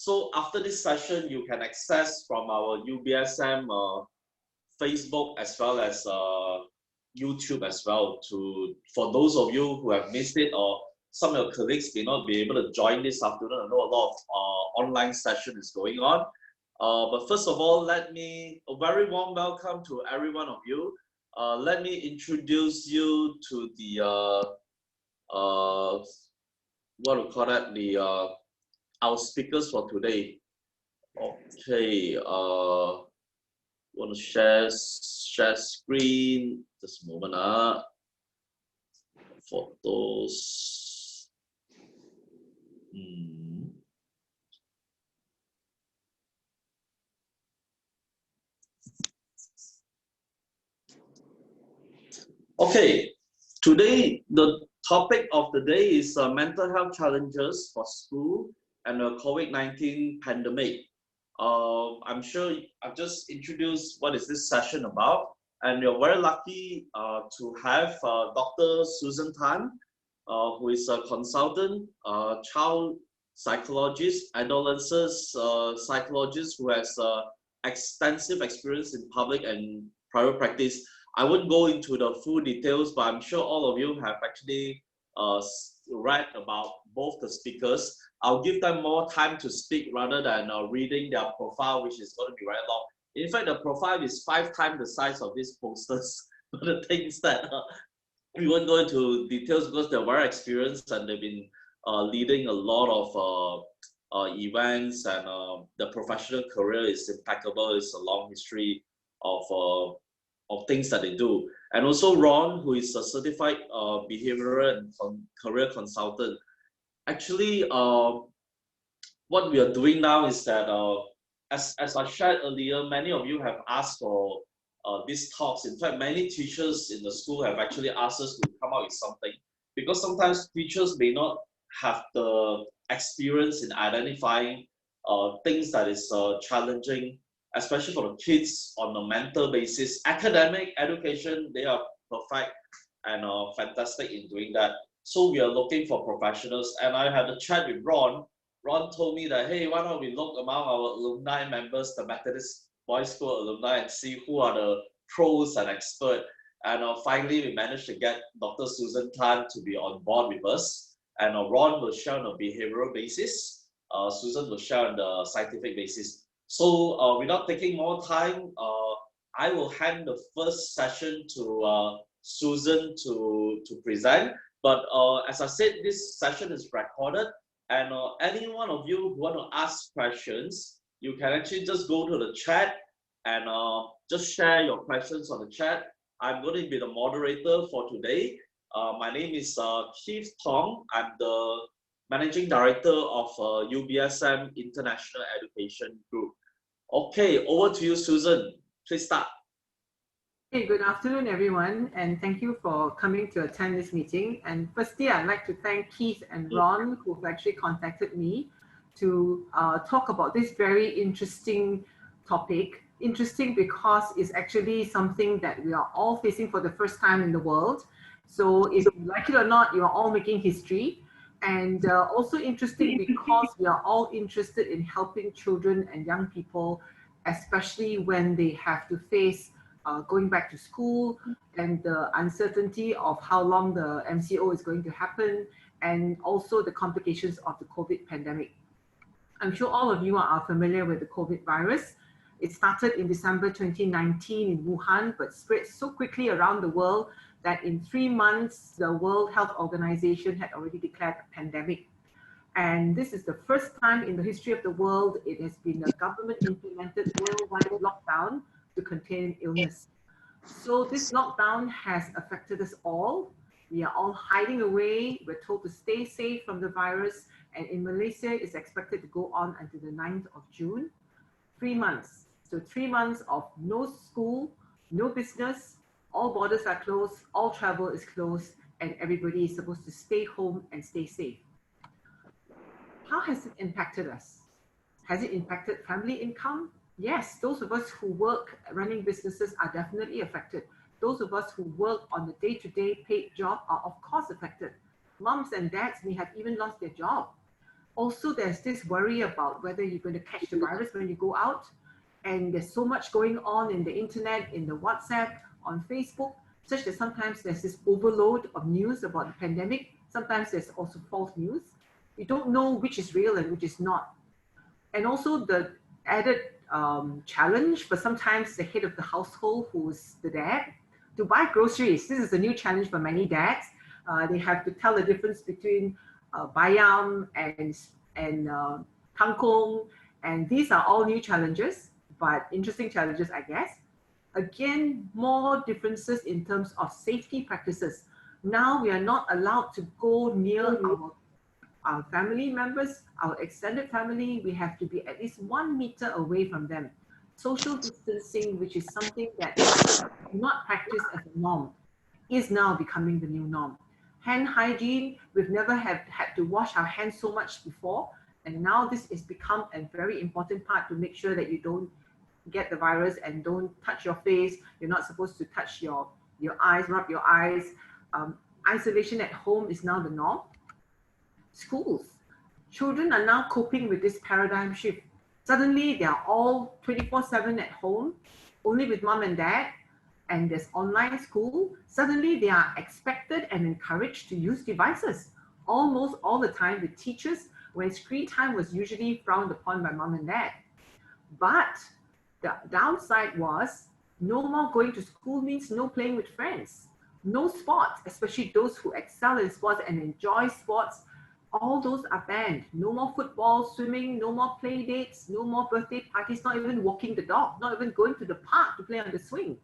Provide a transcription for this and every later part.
So after this session, you can access from our UBSM Facebook as well as YouTube as well. For those of you who have missed it, or some of your colleagues may not be able to join this afternoon. I know a lot of online session is going on. But first of all, a very warm welcome to every one of you. Let me introduce you to the what we call that, our speakers for today. Okay, want to share screen. Just a moment. Photos. Okay, today the topic of the day is mental health challenges for school and the COVID-19 pandemic. I'm sure I've just introduced what is this session about, and we're very lucky to have Dr. Susan Tan, who is a consultant, child psychologist, adolescent psychologist who has extensive experience in public and private practice. I wouldn't go into the full details, but I'm sure all of you have actually read about both the speakers. I'll give them more time to speak rather than reading their profile, which is going to be very long. In fact, the profile is 5 times the size of these posters. But the thing is that we won't go into details because they're very experienced and they've been leading a lot of events, and the professional career is impeccable. It's a long history of things that they do. And also Ron, who is a certified behavioral and career consultant. Actually, what we are doing now is that, as I shared earlier, many of you have asked for these talks. In fact, many teachers in the school have actually asked us to come up with something, because sometimes teachers may not have the experience in identifying things that is challenging, especially for the kids on a mental basis. Academic education, they are perfect and fantastic in doing that. So we are looking for professionals, and I had a chat with Ron. Ron told me that, hey, why don't we look among our alumni members, the Methodist Boys School alumni, and see who are the pros and experts. And finally, we managed to get Dr. Susan Tan to be on board with us. And Ron will share on a behavioral basis. Susan will share on the scientific basis. So without taking more time, I will hand the first session to Susan to present. But as I said, this session is recorded, and any one of you who want to ask questions, you can actually just go to the chat and just share your questions on the chat. I'm going to be the moderator for today. My name is Keith Thong. I'm the Managing Director of UBSM International Education Group. Okay, over to you, Susan. Please start. Hey, good afternoon, everyone, and thank you for coming to attend this meeting. And firstly, I'd like to thank Keith and Ron, who've actually contacted me to talk about this very interesting topic. Interesting because it's actually something that we are all facing for the first time in the world. So if you like it or not, you are all making history. And also interesting because we are all interested in helping children and young people, especially when they have to face going back to school and the uncertainty of how long the MCO is going to happen, and also the complications of the COVID pandemic. I'm sure all of you are familiar with the COVID virus. It started in December 2019 in Wuhan, but spread so quickly around the world that in 3 months, the World Health Organization had already declared a pandemic. And this is the first time in the history of the world it has been a government-implemented worldwide lockdown to contain illness. So this lockdown has affected us all. We are all hiding away. We're told to stay safe from the virus. And in Malaysia, it's expected to go on until the 9th of June. 3 months. So 3 months of no school, no business, all borders are closed, all travel is closed, and everybody is supposed to stay home and stay safe. How has it impacted us? Has it impacted family income? Yes, those of us who work running businesses are definitely affected. Those of us who work on the day-to-day paid job are of course affected. Moms and dads may have even lost their job. Also, there's this worry about whether you're going to catch the virus when you go out. And there's so much going on in the internet, in the WhatsApp, on Facebook, such that sometimes there's this overload of news about the pandemic. Sometimes there's also false news. You don't know which is real and which is not. And also the added challenge for sometimes the head of the household, who's the dad, to buy groceries. This is a new challenge for many dads. They have to tell the difference between bayam and kangkong, and these are all new challenges, but interesting challenges, I guess. Again, more differences in terms of safety practices. Now we are not allowed to go near our family members, our extended family. We have to be at least 1 meter away from them. Social distancing, which is something that is not practiced as a norm, is now becoming the new norm. Hand hygiene, we've never had to wash our hands so much before, and now this has become a very important part to make sure that you don't get the virus and don't touch your face. You're not supposed to touch your eyes, rub your eyes. Isolation at home is now the norm. Schools, children are now coping with this paradigm shift. Suddenly they are all 24/7 at home, only with mom and dad, and there's online school. Suddenly they are expected and encouraged to use devices almost all the time with teachers, when screen time was usually frowned upon by mom and dad. But the downside was no more going to school means no playing with friends, no sports, especially those who excel in sports and enjoy sports. All those are banned. No more football, swimming, no more play dates, no more birthday parties, not even walking the dog, not even going to the park to play on the swing.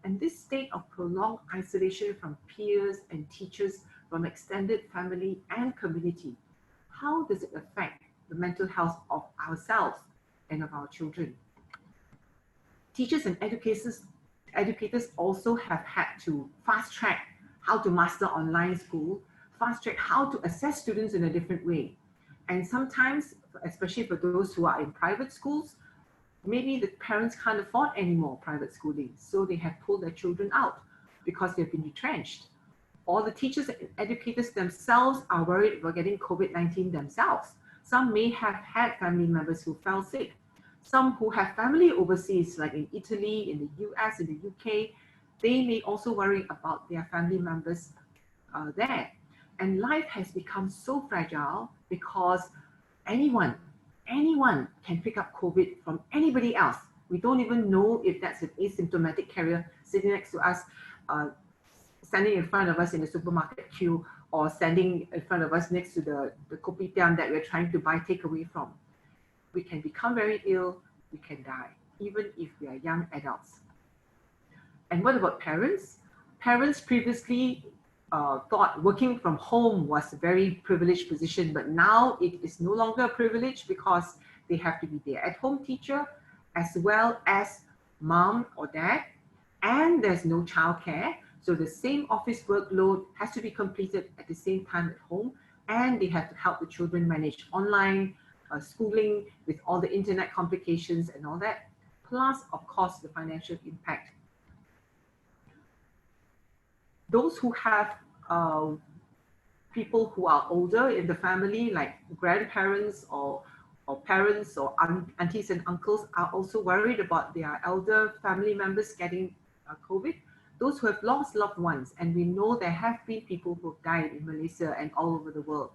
And this state of prolonged isolation from peers and teachers, from extended family and community, how does it affect the mental health of ourselves and of our children? Teachers and educators also have had to fast track how to master online school, fast track how to assess students in a different way. And sometimes, especially for those who are in private schools, maybe the parents can't afford any more private schooling, so they have pulled their children out because they've been retrenched. Or the teachers and educators themselves are worried about getting COVID-19 themselves. Some may have had family members who fell sick. Some who have family overseas, like in Italy, in the US, in the UK, they may also worry about their family members there. And life has become so fragile because anyone can pick up COVID from anybody else. We don't even know if that's an asymptomatic carrier sitting next to us, standing in front of us in the supermarket queue, or standing in front of us next to the kopitiam that we're trying to buy takeaway from. We can become very ill, we can die, even if we are young adults. And what about parents? Parents previously thought working from home was a very privileged position, but now it is no longer a privilege because they have to be their at-home teacher as well as mom or dad, and there's no childcare. So the same office workload has to be completed at the same time at home, and they have to help the children manage online schooling with all the internet complications and all that, plus of course the financial impact. Those who have people who are older in the family, like grandparents or parents or aunties and uncles, are also worried about their elder family members getting COVID. Those who have lost loved ones, and we know there have been people who have died in Malaysia and all over the world,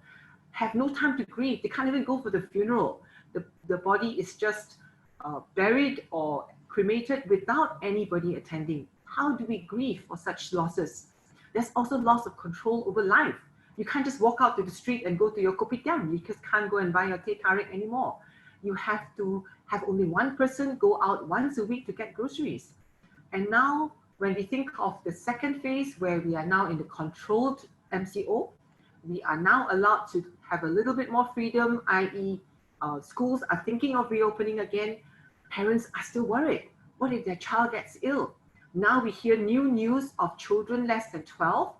have no time to grieve. They can't even go for the funeral. The body is just buried or cremated without anybody attending. How do we grieve for such losses? There's also loss of control over life. You can't just walk out to the street and go to your kopitiam. You just can't go and buy your teh tarik anymore. You have to have only one person go out once a week to get groceries. And now, when we think of the second phase, where we are now in the controlled MCO, we are now allowed to have a little bit more freedom, i.e. Schools are thinking of reopening again. Parents are still worried. What if their child gets ill? Now we hear new news of children less than 12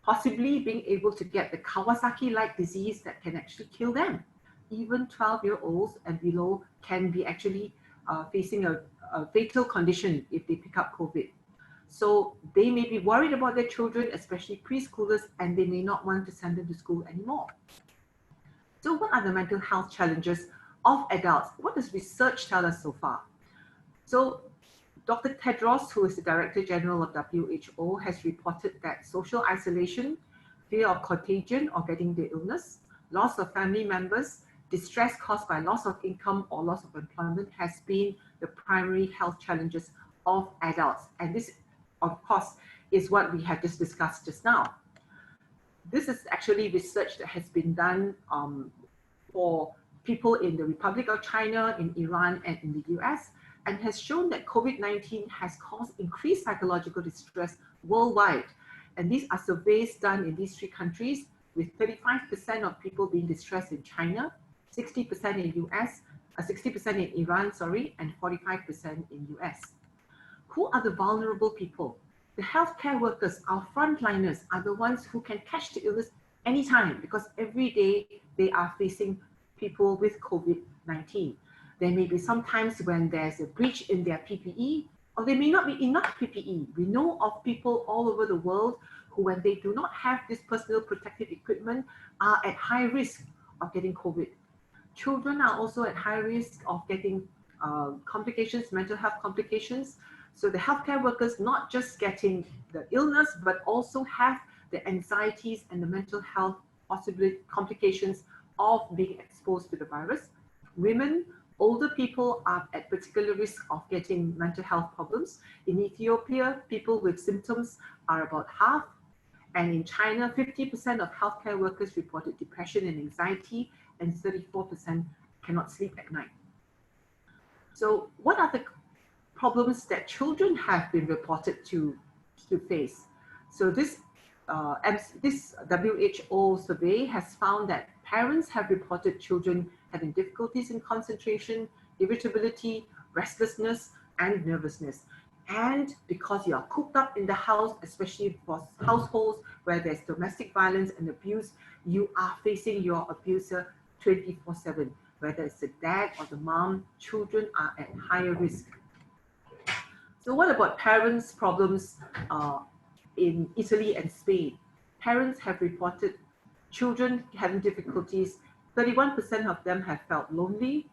possibly being able to get the Kawasaki-like disease that can actually kill them. Even 12-year-olds and below can be actually facing a fatal condition if they pick up COVID. So they may be worried about their children, especially preschoolers, and they may not want to send them to school anymore. So what are the mental health challenges of adults? What does research tell us so far? So Dr. Tedros, who is the Director General of WHO, has reported that social isolation, fear of contagion or getting the illness, loss of family members, distress caused by loss of income or loss of employment has been the primary health challenges of adults. And this, of course, is what we have just discussed just now. This is actually research that has been done for people in the Republic of China, in Iran, and in the US, and has shown that COVID-19 has caused increased psychological distress worldwide. And these are surveys done in these 3 countries, with 35% of people being distressed in China, 60% in US, 60% in Iran, sorry, and 45% in US. Who are the vulnerable people? The healthcare workers, our frontliners, are the ones who can catch the illness anytime, because every day they are facing people with COVID-19. There may be some times when there's a breach in their PPE, or there may not be enough PPE. We know of people all over the world who, when they do not have this personal protective equipment, are at high risk of getting COVID. Children are also at high risk of getting complications, mental health complications. So the healthcare workers not just getting the illness, but also have the anxieties and the mental health possible complications of being exposed to the virus. Women, older people are at particular risk of getting mental health problems. In Ethiopia, people with symptoms are about half. And in China, 50% of healthcare workers reported depression and anxiety, and 34% cannot sleep at night. So what are the problems that children have been reported to face? So this WHO survey has found that parents have reported children having difficulties in concentration, irritability, restlessness, and nervousness. And because you are cooped up in the house, especially for households where there's domestic violence and abuse, you are facing your abuser 24/7. Whether it's the dad or the mom, children are at higher risk. So what about parents' problems in Italy and Spain? Parents have reported children having difficulties. 31% of them have felt lonely,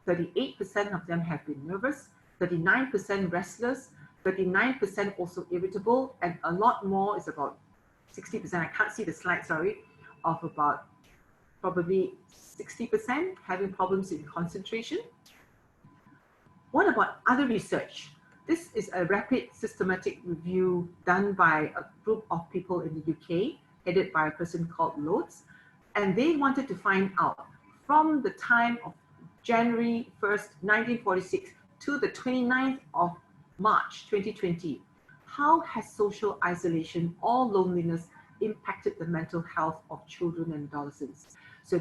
38% of them have been nervous, 39% restless, 39% also irritable, and a lot more is about 60%, I can't see the slide, sorry, of about probably 60% having problems in concentration. What about other research? This is a rapid systematic review done by a group of people in the UK, headed by a person called Lotz, and they wanted to find out from the time of January 1st, 1946 to the 29th of March 2020, how has social isolation or loneliness impacted the mental health of children and adolescents? So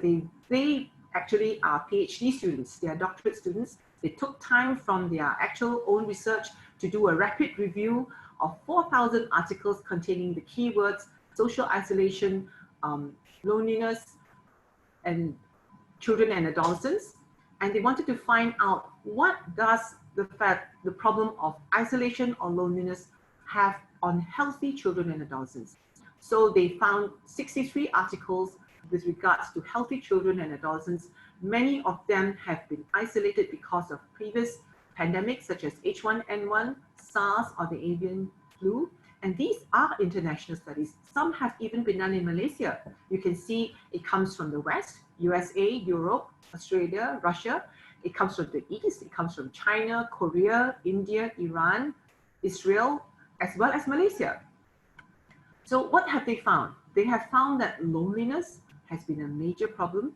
they actually are PhD students, they are doctorate students. They took time from their actual own research to do a rapid review of 4,000 articles containing the keywords social isolation, loneliness, and children and adolescents. And they wanted to find out what does the problem of isolation or loneliness have on healthy children and adolescents. So they found 63 articles with regards to healthy children and adolescents. Many of them have been isolated because of previous pandemics such as H1N1, SARS, or the avian flu. And these are international studies. Some have even been done in Malaysia. You can see it comes from the West, USA, Europe, Australia, Russia. It comes from the East, it comes from China, Korea, India, Iran, Israel, as well as Malaysia. So what have they found? They have found that loneliness has been a major problem.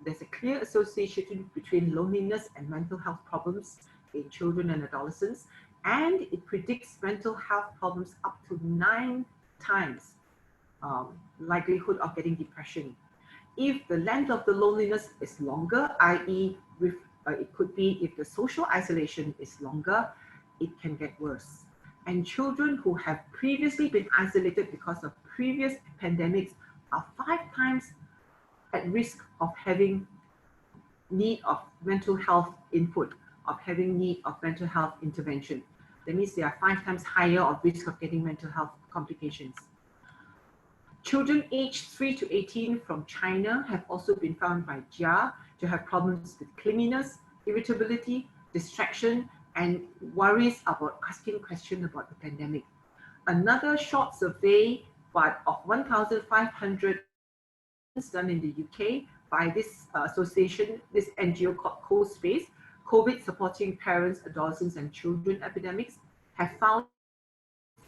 There's a clear association between loneliness and mental health problems in children and adolescents, and it predicts mental health problems up to 9 times likelihood of getting depression. If the length of the loneliness is longer, i.e. it could be if the social isolation is longer, it can get worse. And children who have previously been isolated because of previous pandemics are 5 times at risk of having need of mental health input, of having need of mental health intervention. That means they are 5 times higher of risk of getting mental health complications. Children aged 3 to 18 from China have also been found by JIA to have problems with clinginess, irritability, distraction, and worries about asking questions about the pandemic. Another short survey of 1,500 done in the UK by this association, this NGO called CoSpace, COVID Supporting Parents, Adolescents and Children Epidemics, have found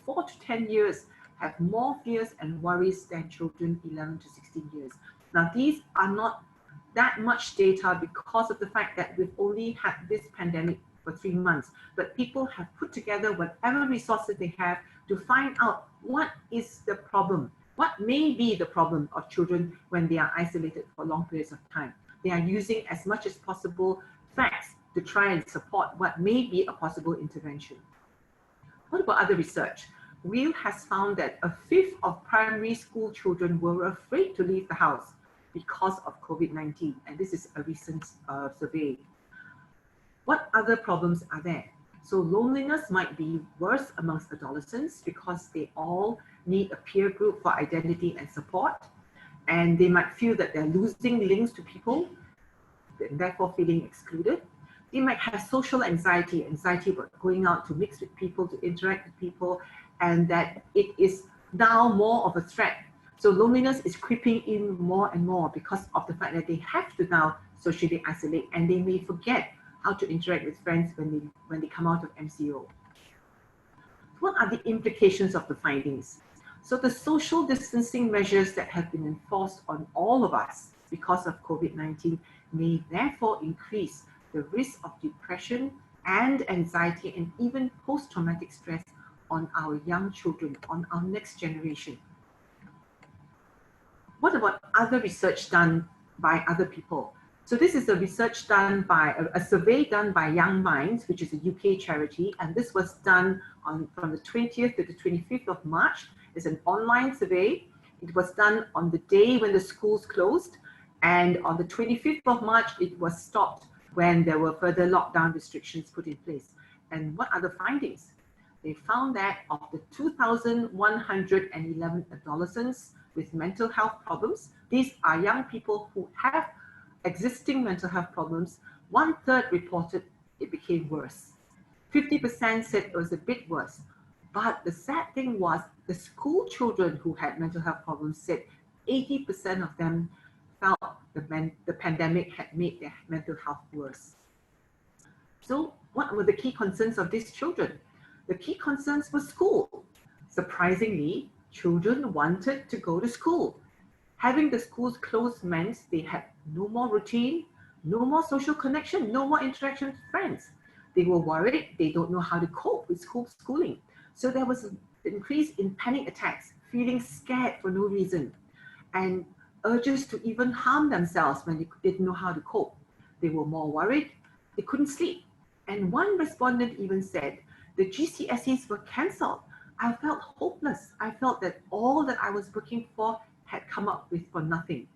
4 to 10 years have more fears and worries than children 11 to 16 years. Now, these are not that much data because of the fact that we've only had this pandemic for 3 months, but people have put together whatever resources they have to find out what is the problem, what may be the problem of children when they are isolated for long periods of time. They are using as much as possible facts to try and support what may be a possible intervention. What about other research? WHEEL has found that 1/5 of primary school children were afraid to leave the house because of COVID-19, and this is a recent survey. What other problems are there? So loneliness might be worse amongst adolescents because they all need a peer group for identity and support, and they might feel that they're losing links to people, and therefore feeling excluded. They might have social anxiety about going out to mix with people, to interact with people, and that it is now more of a threat. So loneliness is creeping in more and more because of the fact that they have to now socially isolate, and they may forget how to interact with friends when they come out of MCO. What are the implications of the findings? So the social distancing measures that have been enforced on all of us because of COVID-19 may therefore increase the risk of depression and anxiety and even post-traumatic stress on our young children, on our next generation. What about other research done by other people? So this is a research done by, a survey done by Young Minds, which is a UK charity, and this was done from the 20th to the 25th of March. It's an online survey. It was done on the day when the schools closed, and on the 25th of March, it was stopped when there were further lockdown restrictions put in place. And what are the findings? They found that of the 2,111 adolescents with mental health problems, these are young people who have existing mental health problems, 1/3 reported it became worse. 50% said it was a bit worse. But the sad thing was the school children who had mental health problems said 80% of them felt the pandemic had made their mental health worse. So what were the key concerns of these children? The key concerns were school. Surprisingly, children wanted to go to school. Having the schools closed meant they had no more routine, no more social connection, no more interaction with friends. They were worried they don't know how to cope with schooling. So there was an increase in panic attacks, feeling scared for no reason, and urges to even harm themselves when they didn't know how to cope. They were more worried, they couldn't sleep. And one respondent even said, the GCSEs were cancelled. I felt hopeless. I felt that all that I was working for had come up with for nothing.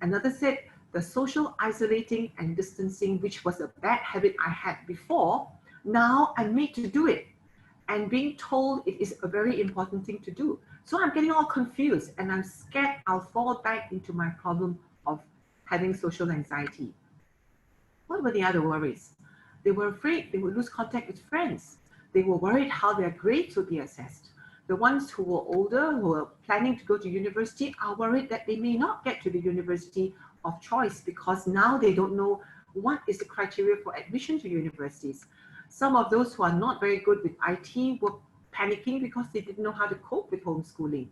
Another said, the social isolating and distancing, which was a bad habit I had before, now I'm made to do it. And being told it is a very important thing to do. So I'm getting all confused and I'm scared I'll fall back into my problem of having social anxiety. What were the other worries? They were afraid they would lose contact with friends. They were worried how their grades would be assessed. The ones who were older, who were planning to go to university, are worried that they may not get to the university of choice because now they don't know what is the criteria for admission to universities. Some of those who are not very good with IT were panicking because they didn't know how to cope with homeschooling.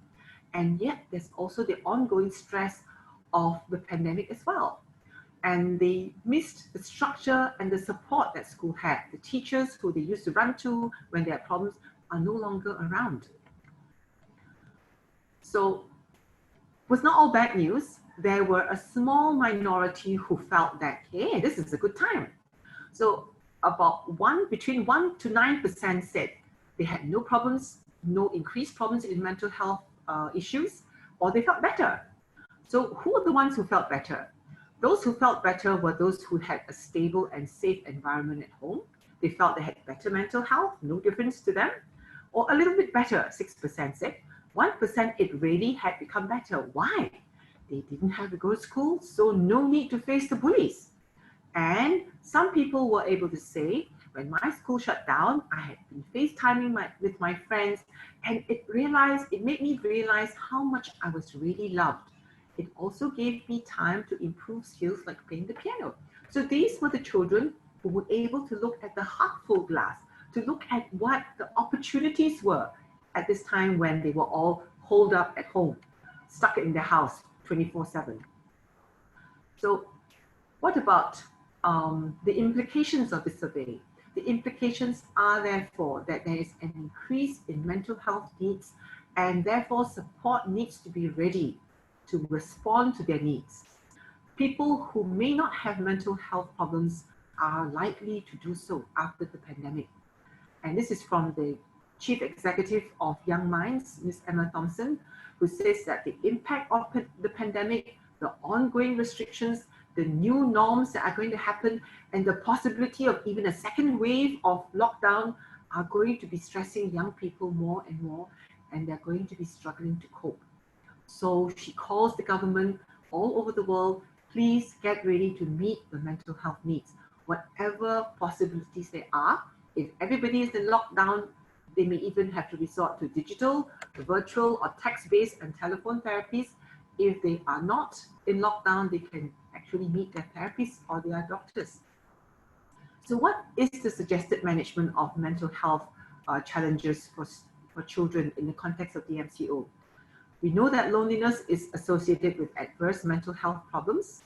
And yet there's also the ongoing stress of the pandemic as well. And they missed the structure and the support that school had. The teachers who they used to run to when they had problems are no longer around. So it was not all bad news. There were a small minority who felt that, hey, this is a good time. So between 1 to 9% said they had no problems, no increased problems in mental health issues, or they felt better. So who are the ones who felt better? Those who felt better were those who had a stable and safe environment at home. They felt they had better mental health, no difference to them, or a little bit better, 6% said. 1% it really had become better. Why? They didn't have to go to school, so no need to face the bullies. And some people were able to say, when my school shut down, I had been FaceTiming with my friends, and it made me realize how much I was really loved. It also gave me time to improve skills like playing the piano. So these were the children who were able to look at the half full glass, to look at what the opportunities were at this time when they were all holed up at home, stuck in their house 24/7. So what about the implications of the survey? The implications are therefore that there is an increase in mental health needs, and therefore support needs to be ready to respond to their needs. People who may not have mental health problems are likely to do so after the pandemic. And this is from the Chief Executive of Young Minds, Ms. Emma Thompson, who says that the impact of the pandemic, the ongoing restrictions, the new norms that are going to happen, and the possibility of even a second wave of lockdown are going to be stressing young people more and more, and they're going to be struggling to cope. So she calls the government all over the world, please get ready to meet the mental health needs, whatever possibilities there are. If everybody is in lockdown, they may even have to resort to digital, virtual, or text-based and telephone therapies. If they are not in lockdown, they can actually meet their therapists or their doctors. So what is the suggested management of mental health challenges for children in the context of the MCO? We know that loneliness is associated with adverse mental health problems.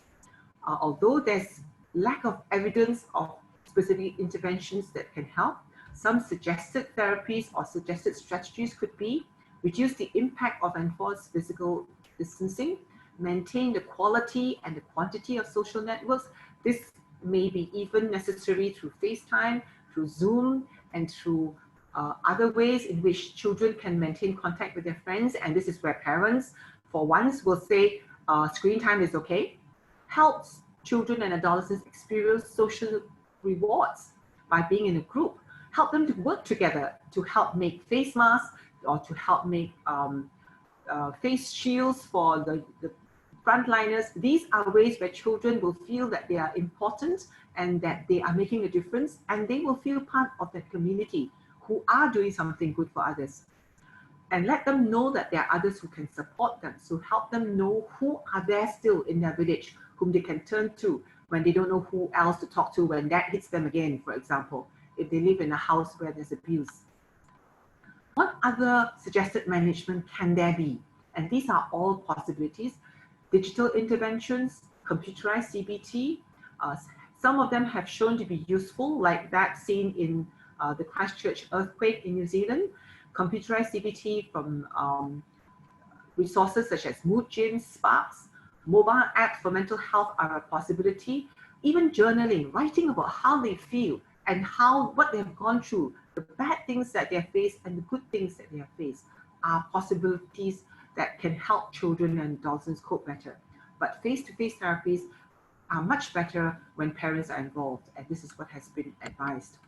Although there's lack of evidence of specific interventions that can help, some suggested therapies or suggested strategies could be reduce the impact of enforced physical distancing, maintain the quality and the quantity of social networks. This may be even necessary through FaceTime, through Zoom, and through other ways in which children can maintain contact with their friends. And this is where parents, for once, will say screen time is okay. Helps children and adolescents experience social rewards by being in a group. Help them to work together to help make face masks or to help make face shields for the frontliners. These are ways where children will feel that they are important and that they are making a difference, and they will feel part of the community who are doing something good for others. And let them know that there are others who can support them. So help them know who are there still in their village, whom they can turn to when they don't know who else to talk to when that hits them again, for example, if they live in a house where there's abuse. What other suggested management can there be? And these are all possibilities. Digital interventions, computerized CBT, some of them have shown to be useful, like that seen in the Christchurch earthquake in New Zealand. Computerized CBT from resources such as Mood Gyms, Sparks, mobile apps for mental health are a possibility. Even journaling, writing about how they feel and what they have gone through, the bad things that they have faced and the good things that they have faced are possibilities that can help children and adolescents cope better. But face-to-face therapies are much better when parents are involved, and this is what has been advised.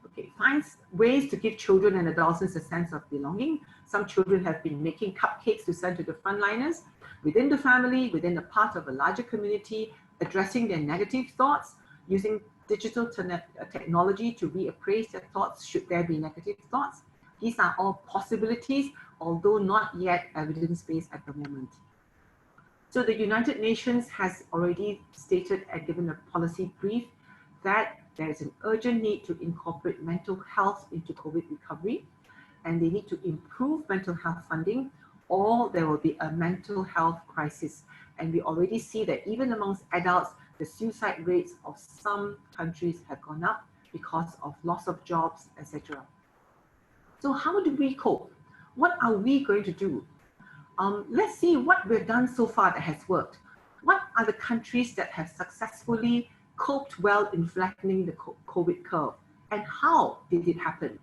Okay, find ways to give children and adolescents a sense of belonging. Some children have been making cupcakes to send to the frontliners. Within the family, within a part of a larger community, addressing their negative thoughts, using digital technology to reappraise their thoughts should there be negative thoughts. These are all possibilities, although not yet evidence-based at the moment. So the United Nations has already stated and given a policy brief that there is an urgent need to incorporate mental health into COVID recovery, and they need to improve mental health funding, or there will be a mental health crisis. And we already see that even amongst adults, the suicide rates of some countries have gone up because of loss of jobs, etc. So how do we cope? What are we going to do? Let's see what we've done so far that has worked. What are the countries that have successfully coped well in flattening the COVID curve? And how did it happen?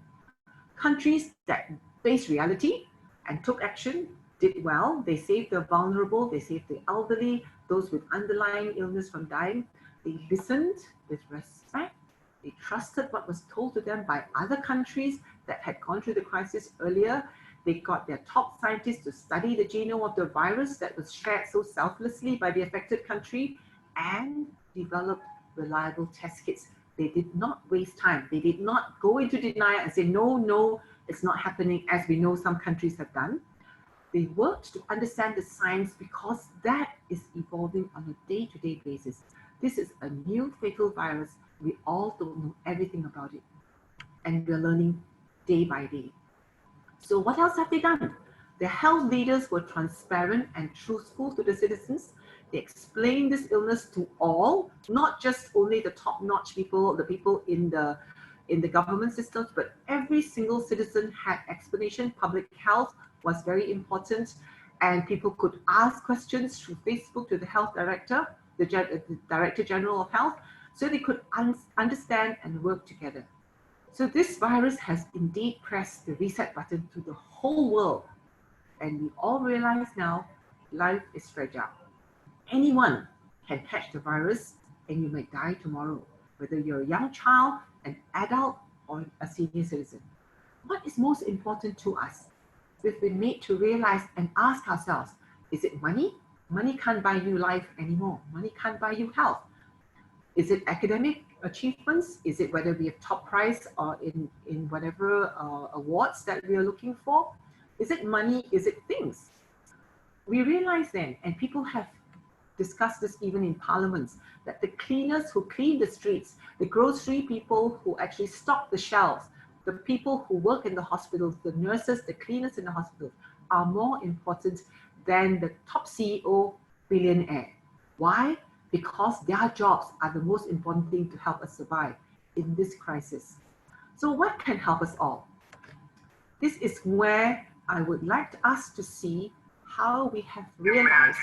Countries that faced reality and took action did well. They saved the vulnerable, they saved the elderly, those with underlying illness from dying. They listened with respect. They trusted what was told to them by other countries that had gone through the crisis earlier, They got their top scientists to study the genome of the virus that was shared so selflessly by the affected country and developed reliable test kits. They did not waste time. They did not go into denial and say, no, no, it's not happening, as we know some countries have done. They worked to understand the science because that is evolving on a day-to-day basis. This is a new fatal virus. We all don't know everything about it. And we're learning day by day. So what else have they done? The health leaders were transparent and truthful to the citizens. They explained this illness to all, not just only the top-notch people, the people in the government systems, but every single citizen had explanation. Public health was very important, and people could ask questions through Facebook to the health director, the Director General of Health, so they could understand and work together. So this virus has indeed pressed the reset button to the whole world. And we all realize now life is fragile. Anyone can catch the virus and you might die tomorrow, whether you're a young child, an adult, or a senior citizen. What is most important to us? We've been made to realize and ask ourselves, is it money? Money can't buy you life anymore. Money can't buy you health. Is it academic achievements? Is it whether we have top prize or in whatever awards that we are looking for? Is it money? Is it things? We realize then, and people have discussed this even in parliaments, that the cleaners who clean the streets, the grocery people who actually stock the shelves, the people who work in the hospitals, the nurses, the cleaners in the hospitals are more important than the top CEO billionaire. Why? Because their jobs are the most important thing to help us survive in this crisis. So what can help us all? This is where I would like us to see how we have realized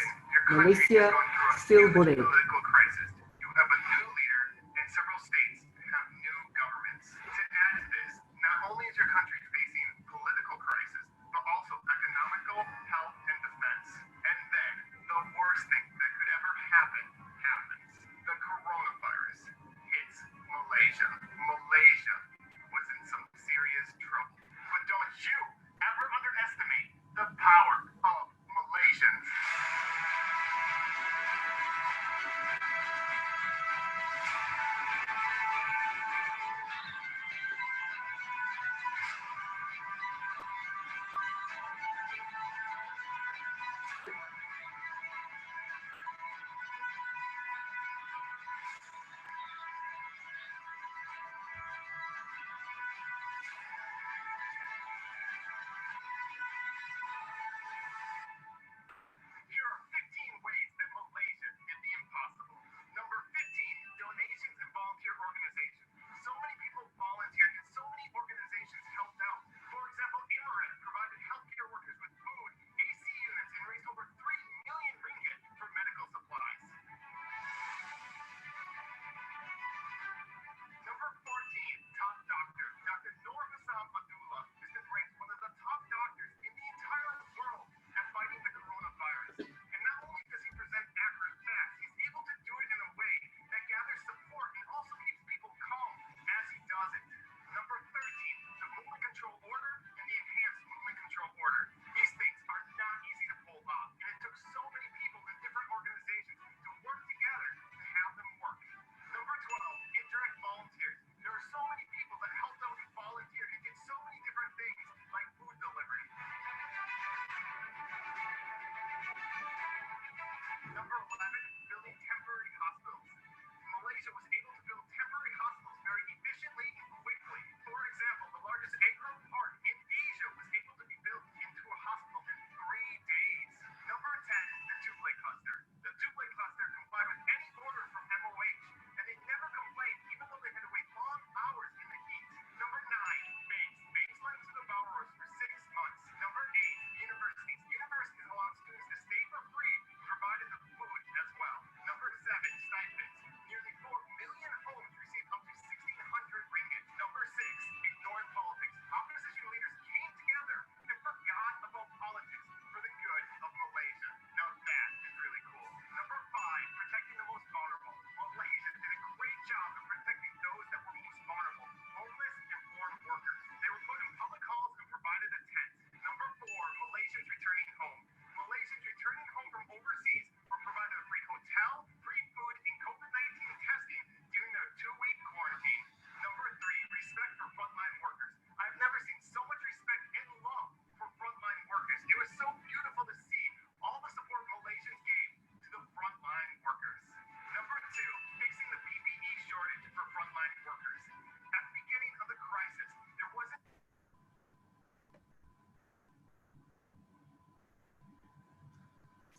Malaysia still bullying. Malaysia was in some serious trouble. But don't you ever underestimate the power of Malaysians.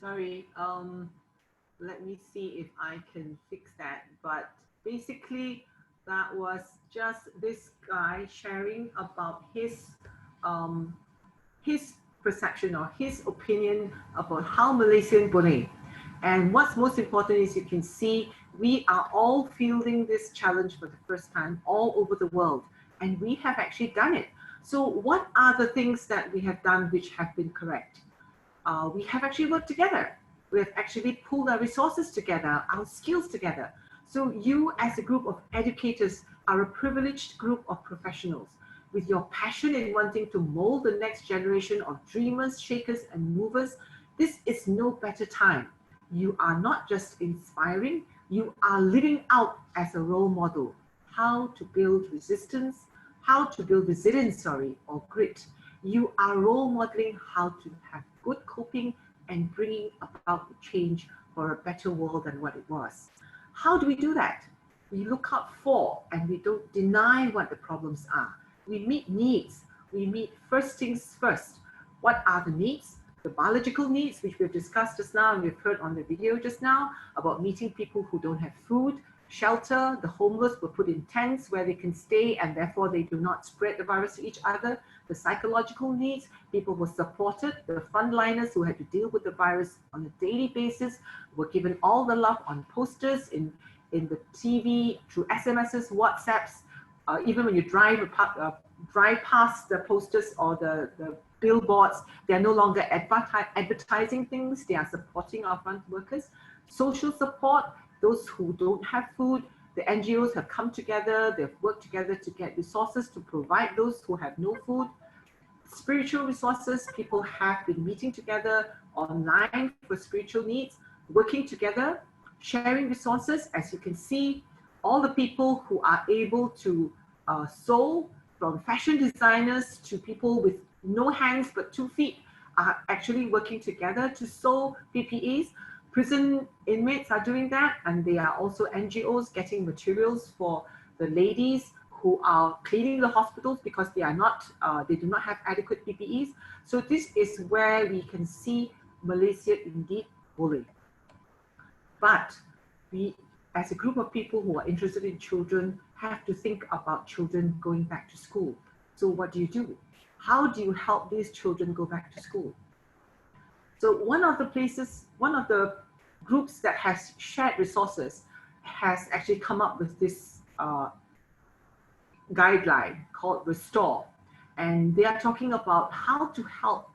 Sorry, let me see if I can fix that. But basically, that was just this guy sharing about his perception or his opinion about how Malaysian boleh. And what's most important is you can see we are all fielding this challenge for the first time all over the world, and we have actually done it. So what are the things that we have done which have been correct? We have actually worked together. We have actually pulled our resources together, our skills together. So you as a group of educators are a privileged group of professionals with your passion in wanting to mold the next generation of dreamers, shakers, and movers. This is no better time. You are not just inspiring, you are living out as a role model how to build resilience, or grit. You are role modeling how to have good coping and bringing about change for a better world than what it was. How do we do that? We look out for and we don't deny what the problems are. We meet needs. We meet first things first. What are the needs? The biological needs, which we've discussed just now and we've heard on the video just now about meeting people who don't have food, shelter. The homeless were put in tents where they can stay and therefore they do not spread the virus to each other. The psychological needs, people were supported. The frontliners who had to deal with the virus on a daily basis were given all the love on posters, in the TV, through SMSs, WhatsApps. Even when you drive past the posters or the billboards, they are no longer advertising things, they are supporting our front workers. Social support, those who don't have food, the NGOs have come together, they've worked together to get resources to provide those who have no food. Spiritual resources, people have been meeting together online for spiritual needs, working together, sharing resources. As you can see, all the people who are able to sew, from fashion designers to people with no hands but 2 feet, are actually working together to sew PPEs. Prison inmates are doing that, and they are also NGOs getting materials for the ladies who are cleaning the hospitals because they are not, they do not have adequate PPEs. So this is where we can see Malaysia indeed bullying. But we, as a group of people who are interested in children, have to think about children going back to school. So what do you do? How do you help these children go back to school? So one of the groups that has shared resources has actually come up with this guideline called Restore. And they are talking about how to help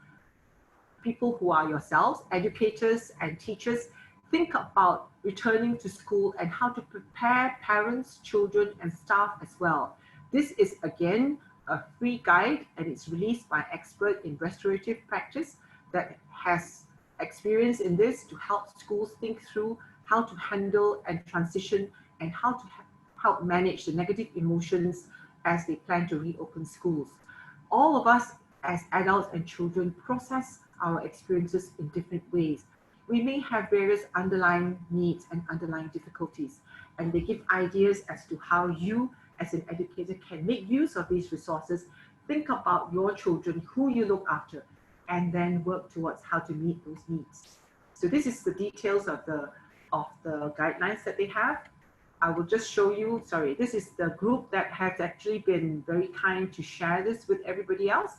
people who are yourselves, educators and teachers, think about returning to school and how to prepare parents, children, and staff as well. This is again a free guide, and it's released by expert in restorative practice that has experience in this to help schools think through how to handle and transition and how to help manage the negative emotions as they plan to reopen schools. All of us as adults and children process our experiences in different ways. We may have various underlying needs and underlying difficulties, and they give ideas as to how you as an educator can make use of these resources, think about your children, who you look after, and then work towards how to meet those needs. So this is the details of the guidelines that they have. I will just show you, sorry, this is the group that has actually been very kind to share this with everybody else.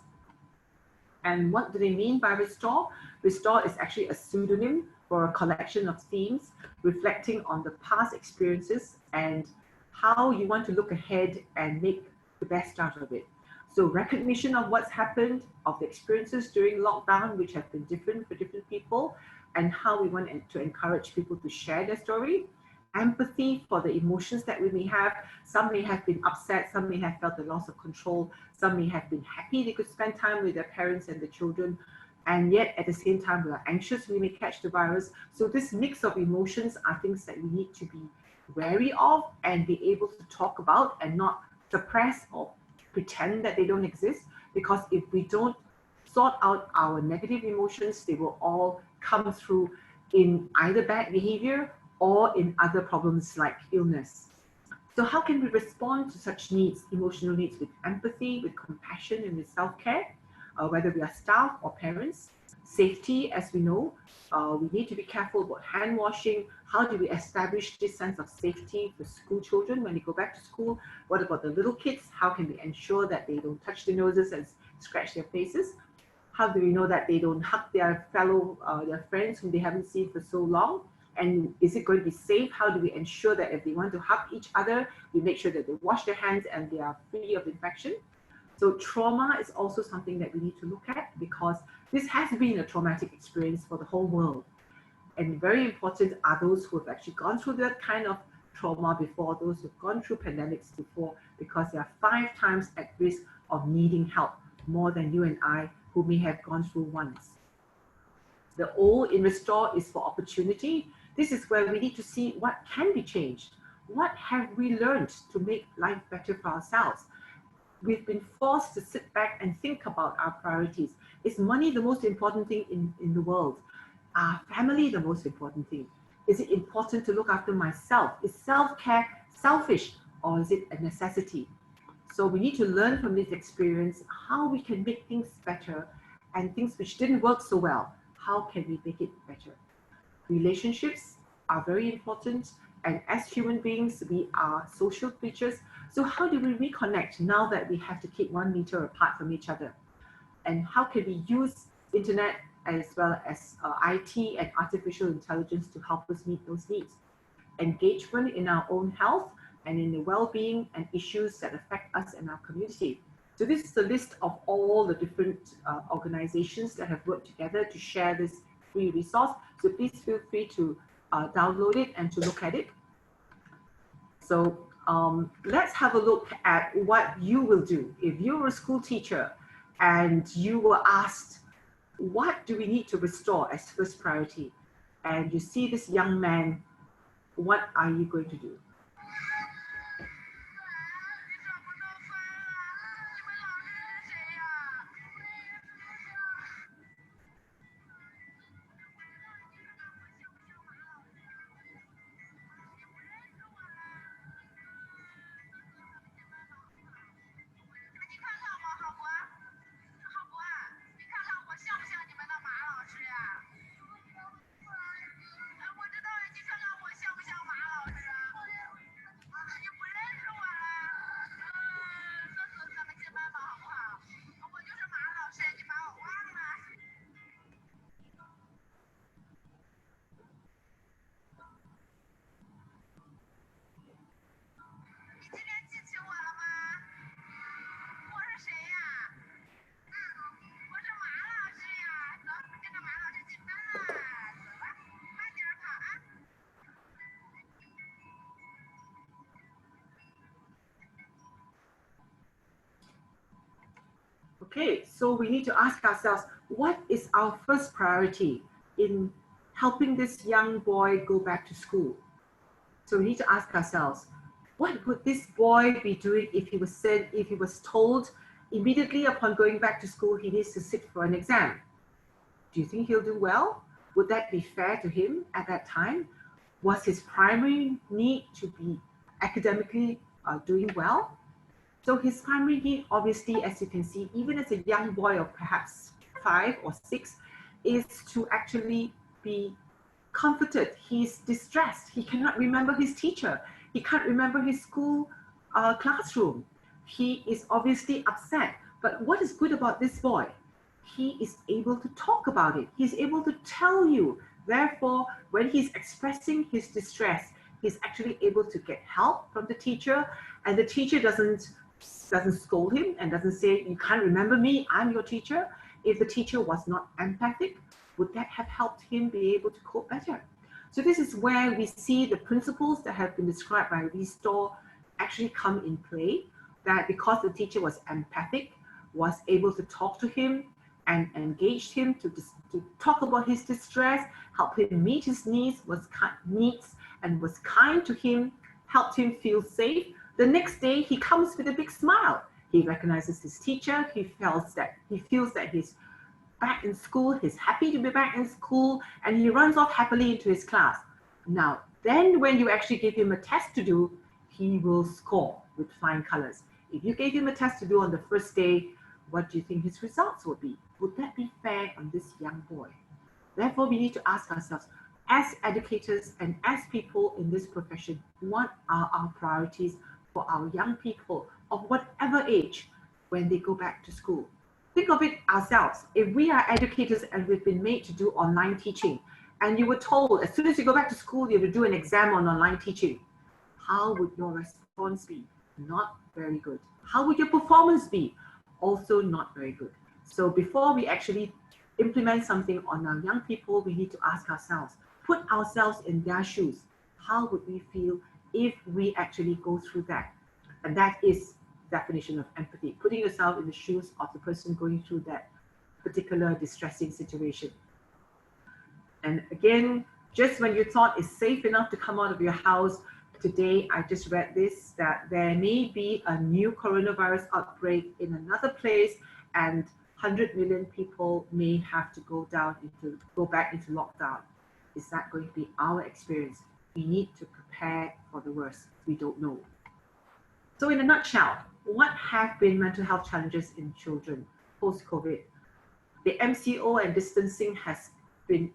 And what do they mean by Restore? Restore is actually a pseudonym for a collection of themes reflecting on the past experiences and how you want to look ahead and make the best out of it. So recognition of what's happened, of the experiences during lockdown, which have been different for different people, and how we want to encourage people to share their story. Empathy for the emotions that we may have. Some may have been upset, some may have felt the loss of control, some may have been happy they could spend time with their parents and the children, and yet at the same time we are anxious we may catch the virus. So this mix of emotions are things that we need to be wary of and be able to talk about and not suppress or pretend that they don't exist, because if we don't sort out our negative emotions, they will all come through in either bad behavior or in other problems like illness. So how can we respond to such needs, emotional needs, with empathy, with compassion, and with self-care, whether we are staff or parents? Safety, as we know, we need to be careful about hand washing. How do we establish this sense of safety for school children when they go back to school? What about the little kids? How can we ensure that they don't touch their noses and scratch their faces? How do we know that they don't hug their their friends whom they haven't seen for so long? And is it going to be safe? How do we ensure that if they want to hug each other, we make sure that they wash their hands and they are free of infection? So trauma is also something that we need to look at, because this has been a traumatic experience for the whole world. And very important are those who have actually gone through that kind of trauma before, those who've gone through pandemics before, because they are 5 times at risk of needing help more than you and I, who may have gone through once. The O in restore is for opportunity. This is where we need to see what can be changed. What have we learned to make life better for ourselves? We've been forced to sit back and think about our priorities. Is money the most important thing in the world? Are family the most important thing? Is it important to look after myself? Is self-care selfish, or is it a necessity? So we need to learn from this experience how we can make things better, and things which didn't work so well, how can we make it better? Relationships are very important, and as human beings, we are social creatures. So how do we reconnect now that we have to keep 1 meter apart from each other? And how can we use internet as well as IT and artificial intelligence to help us meet those needs? Engagement in our own health and in the well-being and issues that affect us and our community. So this is a list of all the different organizations that have worked together to share this free resource. So please feel free to download it and to look at it. So let's have a look at what you will do. If you were a school teacher and you were asked, what do we need to restore as first priority? And you see this young man, what are you going to do? Okay, so we need to ask ourselves, what is our first priority in helping this young boy go back to school? So we need to ask ourselves, what would this boy be doing if he was told immediately upon going back to school he needs to sit for an exam? Do you think he'll do well? Would that be fair to him at that time? Was his primary need to be academically doing well? So his primary need, obviously, as you can see, even as a young boy of perhaps 5 or 6, is to actually be comforted. He's distressed. He cannot remember his teacher. He can't remember his school classroom. He is obviously upset. But what is good about this boy? He is able to talk about it. He's able to tell you. Therefore, when he's expressing his distress, he's actually able to get help from the teacher, and the teacher doesn't scold him and doesn't say, you can't remember me, I'm your teacher. If the teacher was not empathic, would that have helped him be able to cope better? So this is where we see the principles that have been described by Restore actually come in play, that because the teacher was empathic, was able to talk to him and engaged him to talk about his distress, help him meet his needs, was kind to him, helped him feel safe. The next day, he comes with a big smile. He recognizes his teacher. He feels that he's back in school. He's happy to be back in school, and he runs off happily into his class. Now, then when you actually give him a test to do, he will score with flying colors. If you gave him a test to do on the first day, What do you think his results will be? Would that be fair on this young boy? Therefore, we need to ask ourselves, as educators and as people in this profession, what are our priorities for our young people of whatever age when they go back to school? Think of it ourselves. If we are educators and we've been made to do online teaching, and you were told as soon as you go back to school, you have to do an exam on online teaching, how would your response be? Not very good. How would your performance be? Also not very good. So before we actually implement something on our young people, we need to ask ourselves, put ourselves in their shoes. How would we feel if we actually go through that? And that is definition of empathy, putting yourself in the shoes of the person going through that particular distressing situation. And again, just when you thought it's safe enough to come out of your house, today I just read this, that there may be a new coronavirus outbreak in another place, and 100 million people may have to go back into lockdown. Is that going to be our experience? We need to prepare for the worst. We don't know. So in a nutshell, what have been mental health challenges in children post-COVID? The MCO and distancing has been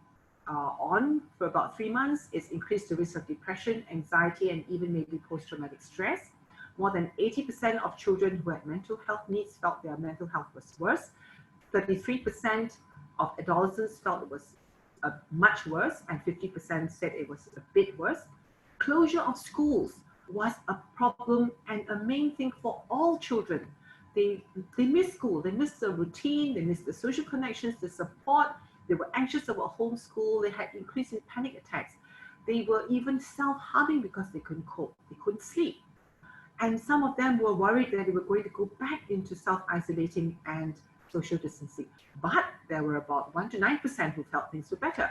on for about 3 months. It's increased the risk of depression, anxiety, and even maybe post-traumatic stress. More than 80% of children who had mental health needs felt their mental health was worse. 33% of adolescents felt it was much worse, and 50% said it was a bit worse. Closure of schools was a problem and a main thing for all children. They miss school, they miss the routine, they miss the social connections, the support. They were anxious about homeschool, they had increase in panic attacks. They were even self-harming because they couldn't cope, they couldn't sleep. And some of them were worried that they were going to go back into self-isolating and social distancing. But there were about 1 to 9% who felt things were better.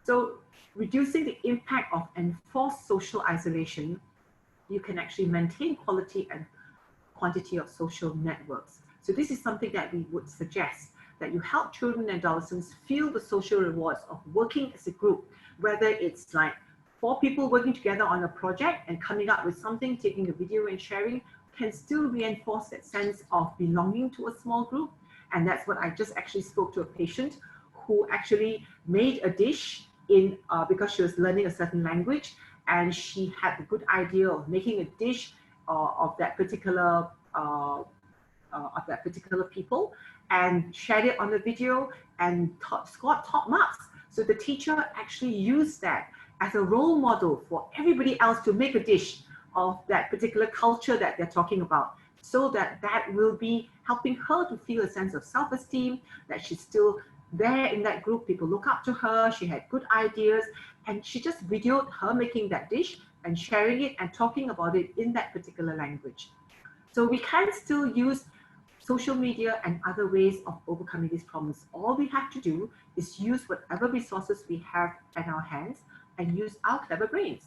So reducing the impact of enforced social isolation, you can actually maintain quality and quantity of social networks. So this is something that we would suggest, that you help children and adolescents feel the social rewards of working as a group, whether it's like 4 people working together on a project and coming up with something, taking a video and sharing, can still reinforce that sense of belonging to a small group. And that's what I just actually spoke to a patient who actually made a dish because she was learning a certain language, and she had the good idea of making a dish of that particular people, and shared it on the video and scored top marks. So the teacher actually used that as a role model for everybody else to make a dish of that particular culture that they're talking about, so that will be helping her to feel a sense of self-esteem, that she's still there in that group. People look up to her, she had good ideas, and she just videoed her making that dish and sharing it and talking about it in that particular language. So we can still use social media and other ways of overcoming these problems. All we have to do is use whatever resources we have at our hands and use our clever brains.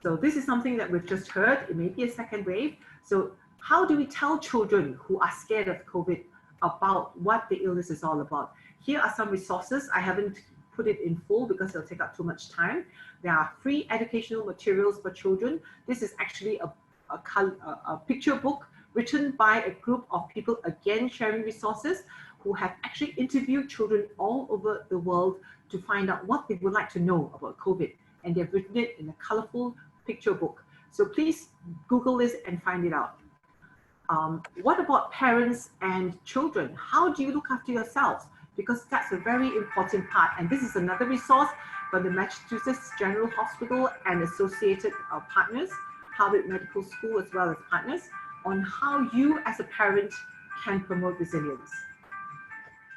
So this is something that we've just heard. It may be a second wave. So how do we tell children who are scared of COVID about what the illness is all about? Here are some resources. I haven't put it in full because it'll take up too much time. There are free educational materials for children. This is actually a picture book written by a group of people, again sharing resources, who have actually interviewed children all over the world to find out what they would like to know about COVID. And they've written it in a colorful picture book. So please Google this and find it out. What about parents and children? How do you look after yourselves? Because that's a very important part. And this is another resource from the Massachusetts General Hospital and associated partners, Harvard Medical School as well as partners, on how you as a parent can promote resilience.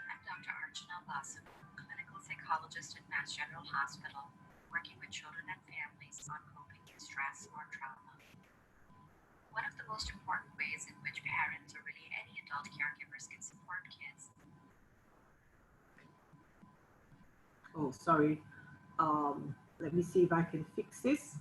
I'm Dr. Archana Basu, clinical psychologist at Mass General Hospital, working with children and families on coping with stress or trauma. One of the most important ways in which parents or really any adult caregivers can support kids. Oh, sorry. Let me see if I can fix this.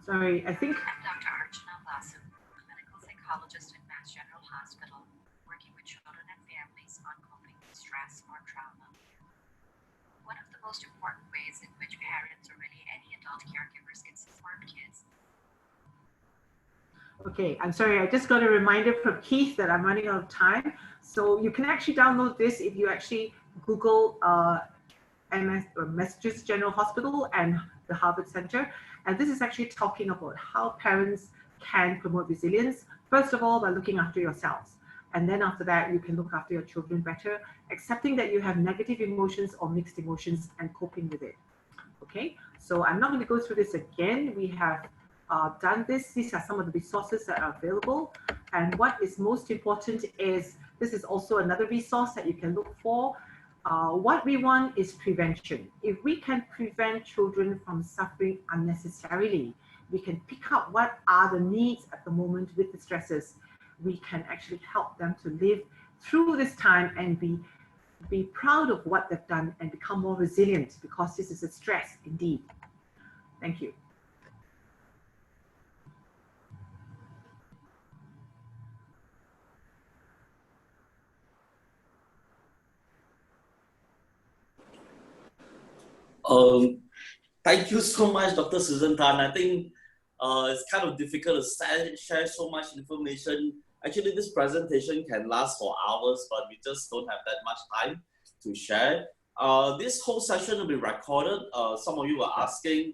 Sorry, I think. I'm Dr. Archana Basu, clinical psychologist at Mass General Hospital, working with children and families on coping with stress or trauma. One of the most important ways in which parents or really any adult caregivers can support kids. Okay, I'm sorry, I just got a reminder from Keith that I'm running out of time. So you can actually download this if you actually Google MS or Massachusetts General Hospital and the Harvard Center. And this is actually talking about how parents can promote resilience. First of all, by looking after yourselves. And then after that, you can look after your children better, accepting that you have negative emotions or mixed emotions and coping with it. Okay, so I'm not going to go through this again. We have done this. These are some of the resources that are available. And what is most important is, this is also another resource that you can look for. What we want is prevention. If we can prevent children from suffering unnecessarily, we can pick up what are the needs at the moment with the stresses. We can actually help them to live through this time and be proud of what they've done and become more resilient, because this is a stress indeed. Thank you. Thank you so much, Dr. Susan Tan. I think it's kind of difficult to share so much information. Actually, this presentation can last for hours, but we just don't have that much time to share. This whole session will be recorded. Some of you were asking.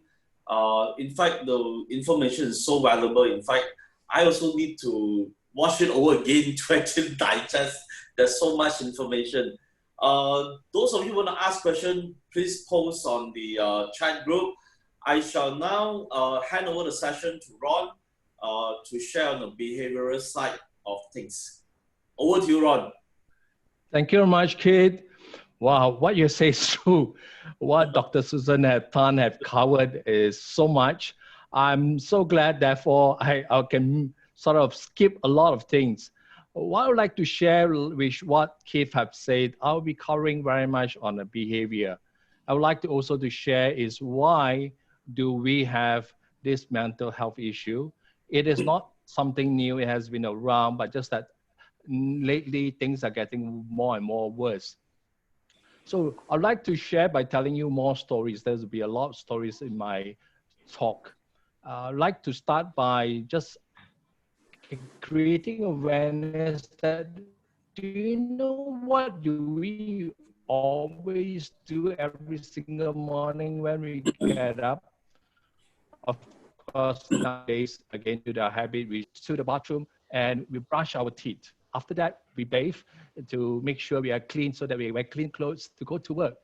In fact, the information is so valuable. In fact, I also need to watch it over again to actually digest. There's so much information. Those of you who want to ask questions, please post on the chat group. I shall now hand over the session to Ron to share on the behavioral side of things. Over to you, Ron. Thank you very much, Kate. Wow, what you say is true. What Dr. Susan Tan have covered is so much. I'm so glad, therefore, I can sort of skip a lot of things. What I would like to share with what Keith have said, I'll be covering very much on the behavior. I would like to also to share is why do we have this mental health issue? It is not something new, it has been around, but just that lately things are getting more and more worse. So I'd like to share by telling you more stories. There's be a lot of stories in my talk. I'd like to start by just creating awareness that, do you know what do we always do every single morning when we get up? Of course, nowadays, again, to the habit, we to the bathroom and we brush our teeth. After that, we bathe to make sure we are clean so that we wear clean clothes to go to work.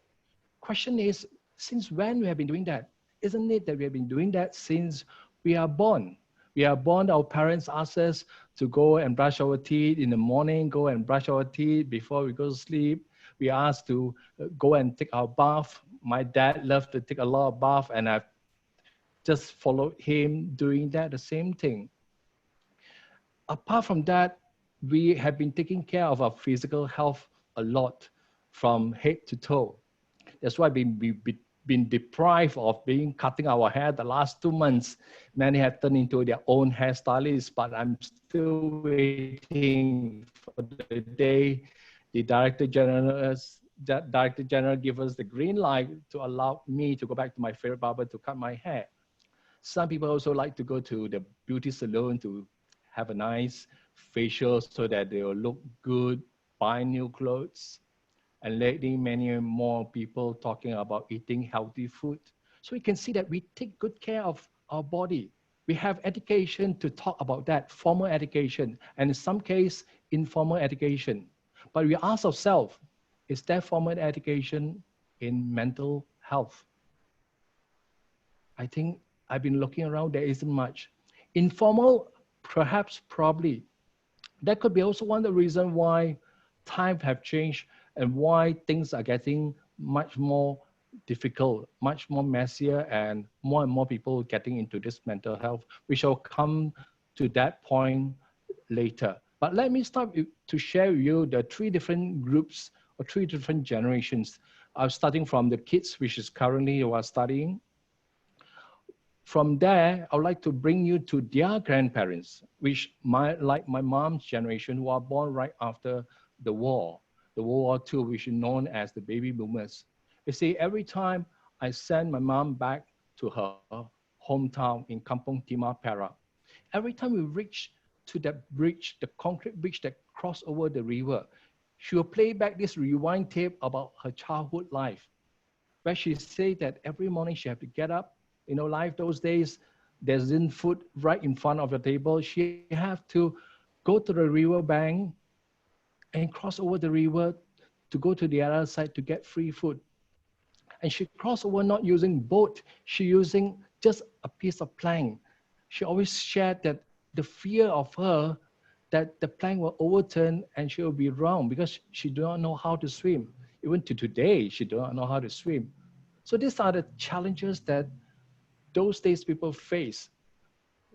Question is, since when we have been doing that? Isn't it that we have been doing that since we are born? We are born, our parents ask us to go and brush our teeth in the morning, go and brush our teeth before we go to sleep. We are asked to go and take our bath. My dad loved to take a lot of bath, and I've just followed him doing that, the same thing. Apart from that, we have been taking care of our physical health a lot from head to toe. That's why we've been deprived of cutting our hair the last 2 months. Many have turned into their own hairstylists, but I'm still waiting for the day the Director General give us the green light to allow me to go back to my favorite barber to cut my hair. Some people also like to go to the beauty salon to have a nice facial so that they will look good, buy new clothes. And lately, many more people talking about eating healthy food. So we can see that we take good care of our body. We have education to talk about that, formal education, and in some case, informal education. But we ask ourselves, is there formal education in mental health? I think I've been looking around, there isn't much. Informal, perhaps, probably. That could be also one of the reasons why times have changed and why things are getting much more difficult, much more messier, and more people getting into this mental health. We shall come to that point later. But let me start to share with you the 3 different groups or 3 different generations. I'm starting from the kids, which is currently who are studying. from there, I would like to bring you to their grandparents, which like my mom's generation, who are born right after the war, the World War II, which is known as the baby boomers. You see, every time I send my mom back to her hometown in Kampong Timah, Perak, every time we reach to that bridge, the concrete bridge that crossed over the river, she will play back this rewind tape about her childhood life, where she say that every morning she have to get up. You know, life those days, there's in food right in front of the table. She have to go to the river bank and cross over the river to go to the other side to get free food. And she crossed over not using boat, she using just a piece of plank. She always shared that the fear of her that the plank will overturn and she will be drowned because she do not know how to swim. Even to today, she do not know how to swim. So these are the challenges that those days people face.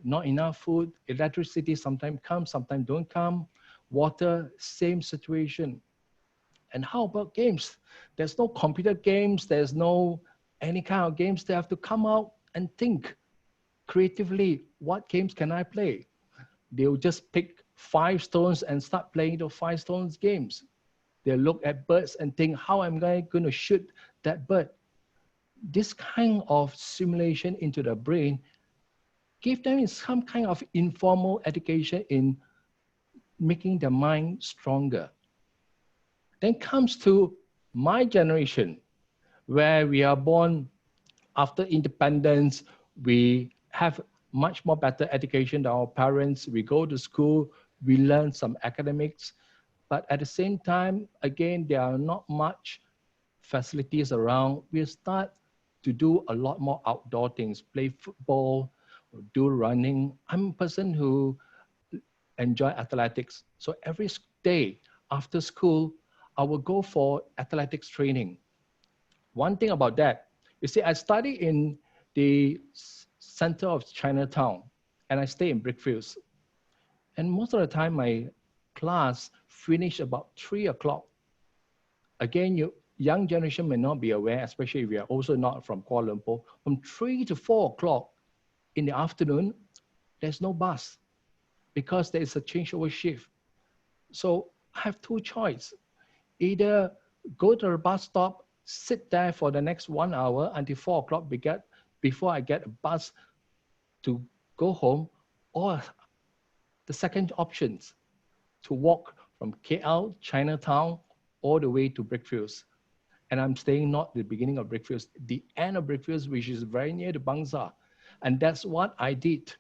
Not enough food, electricity sometimes comes, sometimes don't come, water, same situation. And how about games? There's no computer games, there's no any kind of games. They have to come out and think creatively, what games can I play? They'll just pick 5 stones and start playing the 5 stones games. They look at birds and think, how am I going to shoot that bird? This kind of simulation into the brain give them some kind of informal education in making the mind stronger. Then comes to my generation, where we are born after independence. We have much more better education than our parents. We go to school, we learn some academics, but at the same time, again, there are not much facilities around. We start to do a lot more outdoor things, play football, do running. I'm a person who enjoy athletics. So every day after school, I will go for athletics training. One thing about that, you see, I study in the center of Chinatown and I stay in Brickfields. And most of the time my class finish about 3 o'clock. Again, young generation may not be aware, especially if we are also not from Kuala Lumpur. From 3 to 4 o'clock in the afternoon, there's no bus because there is a changeover shift. So I have 2 choices. Either go to the bus stop, sit there for the next 1 hour until 4 o'clock before I get a bus to go home, or the second option, to walk from KL, Chinatown, all the way to Brickfields. And I'm staying not the beginning of Brickfields, the end of Brickfields, which is very near the Bangsar. And that's what I did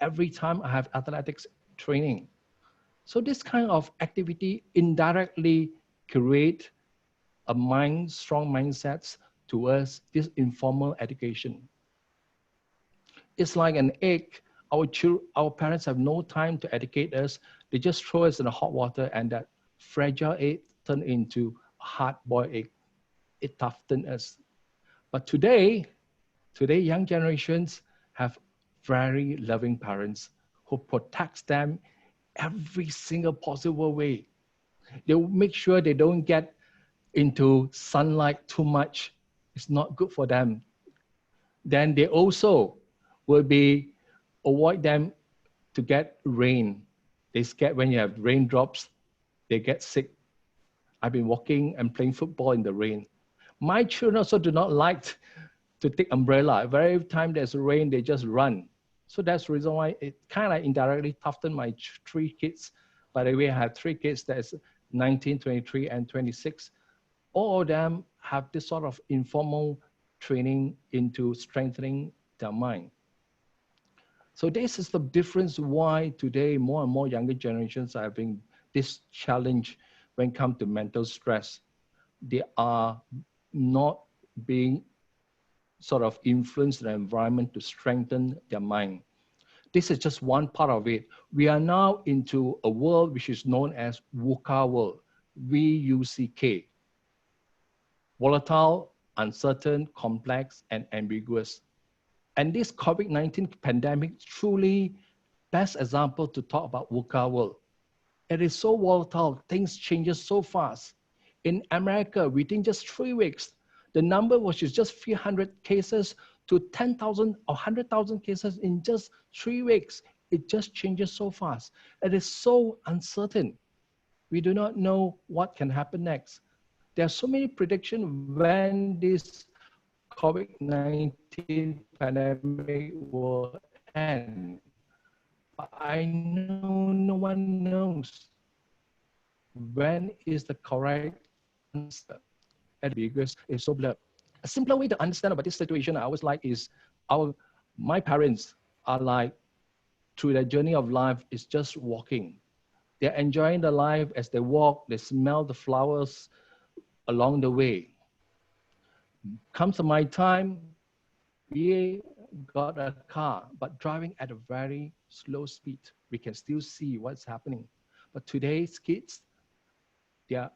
every time I have athletics training. So this kind of activity indirectly create a strong mindsets towards this informal education. It's like an egg. Our parents have no time to educate us. They just throw us in the hot water and that fragile egg turn into a hard-boiled egg. It toughens us. But today, young generations have very loving parents who protects them every single possible way. They will make sure they don't get into sunlight too much. It's not good for them. Then they also will avoid them to get rain. They scared when you have raindrops, they get sick. I've been walking and playing football in the rain. My children also do not like to take umbrella. Every time there's rain, they just run. So that's the reason why it kind of indirectly toughened my 3 kids. By the way, I have 3 kids, that's 19, 23, and 26. All of them have this sort of informal training into strengthening their mind. So this is the difference why today more and more younger generations are having this challenge when it comes to mental stress. They are not being sort of influenced the environment to strengthen their mind. This is just one part of it. We are now into a world which is known as VUCA world, V-U-C-K. Volatile, uncertain, complex, and ambiguous. And this COVID-19 pandemic truly best example to talk about VUCA world. It is so volatile, things change so fast. In America, within just 3 weeks, the number was just few hundred cases to 10,000 or 100,000 cases in just 3 weeks. It just changes so fast. It is so uncertain. We do not know what can happen next. There are so many predictions when this COVID-19 pandemic will end. But I know no one knows when is the correct answer. And because it's so blurred. A simpler way to understand about this situation I always like is my parents are like, through their journey of life, is just walking. They're enjoying the life as they walk, they smell the flowers along the way. Comes to my time, we got a car, but driving at a very slow speed. We can still see what's happening. But today's kids, they're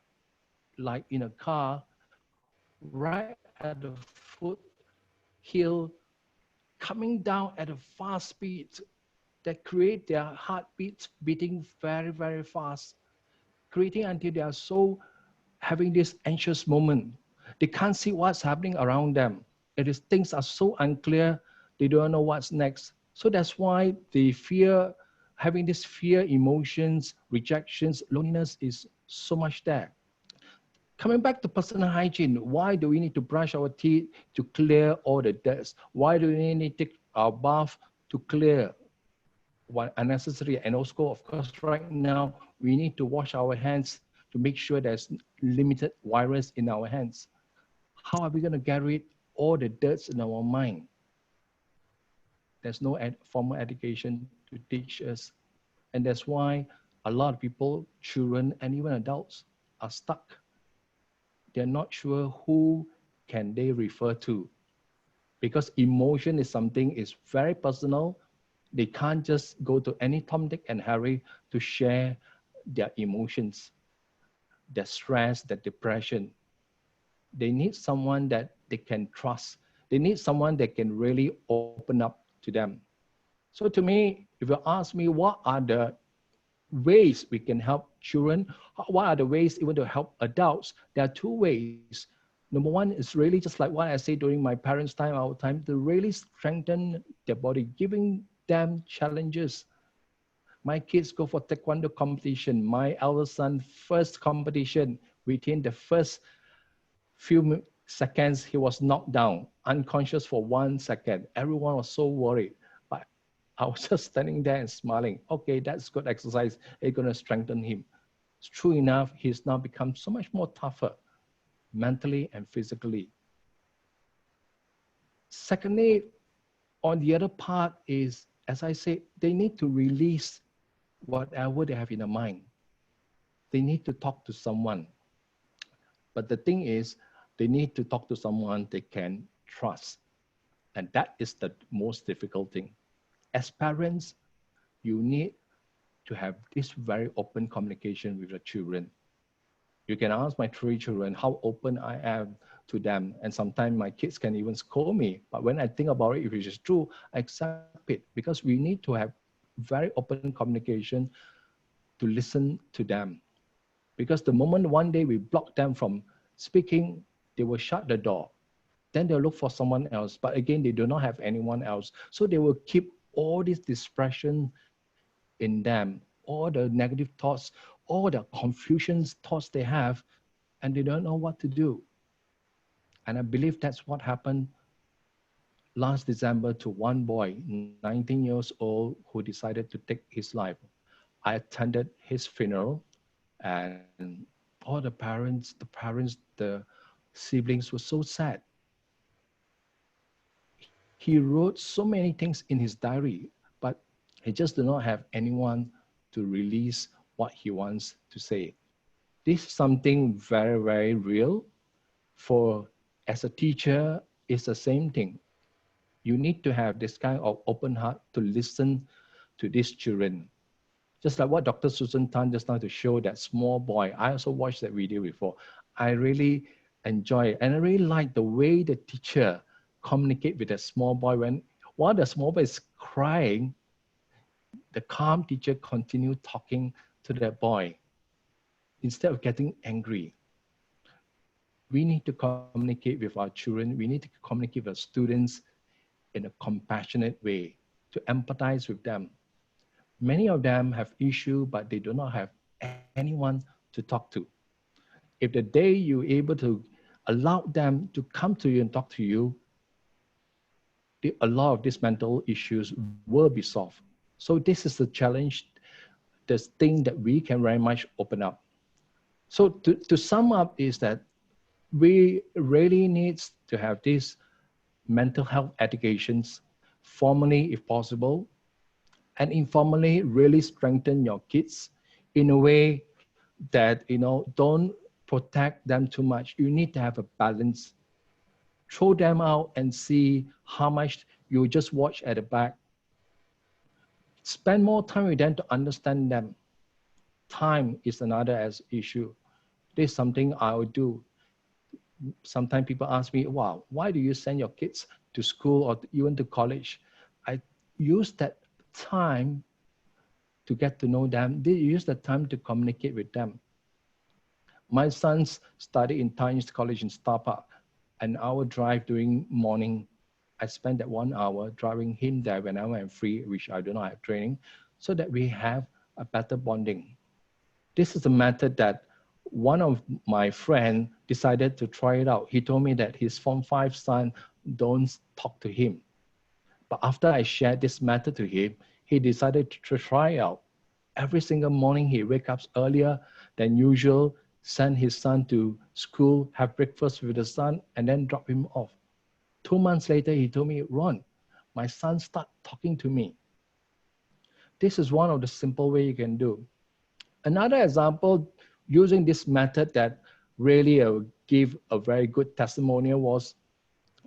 like in a car, right at the foothill, coming down at a fast speed that create their heartbeats beating very, very fast, creating until they are so having this anxious moment. They can't see what's happening around them. It is things are so unclear, they don't know what's next. So that's why the fear, having this fear, emotions, rejections, loneliness is so much there. Coming back to personal hygiene, why do we need to brush our teeth to clear all the dust? Why do we need to take our bath to clear what unnecessary? And also, of course, right now, we need to wash our hands to make sure there's limited virus in our hands. How are we going to get rid all the dirt in our mind? There's no formal education to teach us. And that's why a lot of people, children, and even adults are stuck. They're not sure who can they refer to, because emotion is something is very personal. They can't just go to any Tom, Dick, and Harry to share their emotions, their stress, their depression. They need someone that they can trust. They need someone that can really open up to them. So to me, if you ask me what are the ways we can help children, what are the ways even to help adults, there are 2 ways. Number one is really just like what I say during my parents' time, our time, to really strengthen their body, giving them challenges. My kids go for taekwondo competition. My eldest son, first competition, within the first few seconds, he was knocked down, unconscious for 1 second. Everyone was so worried. But I was just standing there and smiling. Okay, that's good exercise. It's going to strengthen him. It's true enough, he's now become so much more tougher, mentally and physically. Secondly, on the other part is, as I say, they need to release whatever they have in their mind. They need to talk to someone. But the thing is, they need to talk to someone they can trust. And that is the most difficult thing. As parents, you need to have this very open communication with your children. You can ask my 3 children how open I am to them. And sometimes my kids can even scold me. But when I think about it, if it is true, I accept it, because we need to have very open communication to listen to them. Because the moment one day we block them from speaking, they will shut the door. Then they'll look for someone else. But again, they do not have anyone else. So they will keep all this depression in them, all the negative thoughts, all the confusions thoughts they have, and they don't know what to do. And I believe that's what happened last December to one boy, 19 years old, who decided to take his life. I attended his funeral, and all the parents, the siblings were so sad. He wrote so many things in his diary, but he just did not have anyone to release what he wants to say. This is something very, very real. For as a teacher, it's the same thing. You need to have this kind of open heart to listen to these children. Just like what Dr. Susan Tan just now to show that small boy. I also watched that video before. I really enjoy it. And I really like the way the teacher communicate with that small boy. While the small boy is crying, the calm teacher continued talking to that boy instead of getting angry. We need to communicate with our children. We need to communicate with our students in a compassionate way, to empathize with them. Many of them have issues, but they do not have anyone to talk to. If the day you're able to allow them to come to you and talk to you, a lot of these mental issues will be solved. So this is the challenge, this thing that we can very much open up. So to sum up is that we really need to have these mental health educations formally if possible, and informally really strengthen your kids in a way that, don't protect them too much. You need to have a balance. Throw them out and see how much you just watch at the back. Spend more time with them to understand them. Time is another issue. This is something I will do. Sometimes people ask me, wow, why do you send your kids to school or even to college? I use that time to get to know them. They use that time to communicate with them. My sons study in Chinese College in Star Park. An hour drive during morning. I spend that 1 hour driving him there whenever I'm free, which I do not have training, so that we have a better bonding. This is a method that one of my friends decided to try it out. He told me that his Form 5 son don't talk to him. But after I shared this method to him, he decided to try out. Every single morning he wakes up earlier than usual, send his son to school, have breakfast with the son, and then drop him off. 2 months later, he told me, Ron, my son started talking to me. This is one of the simple ways you can do. Another example using this method that really give a very good testimonial was,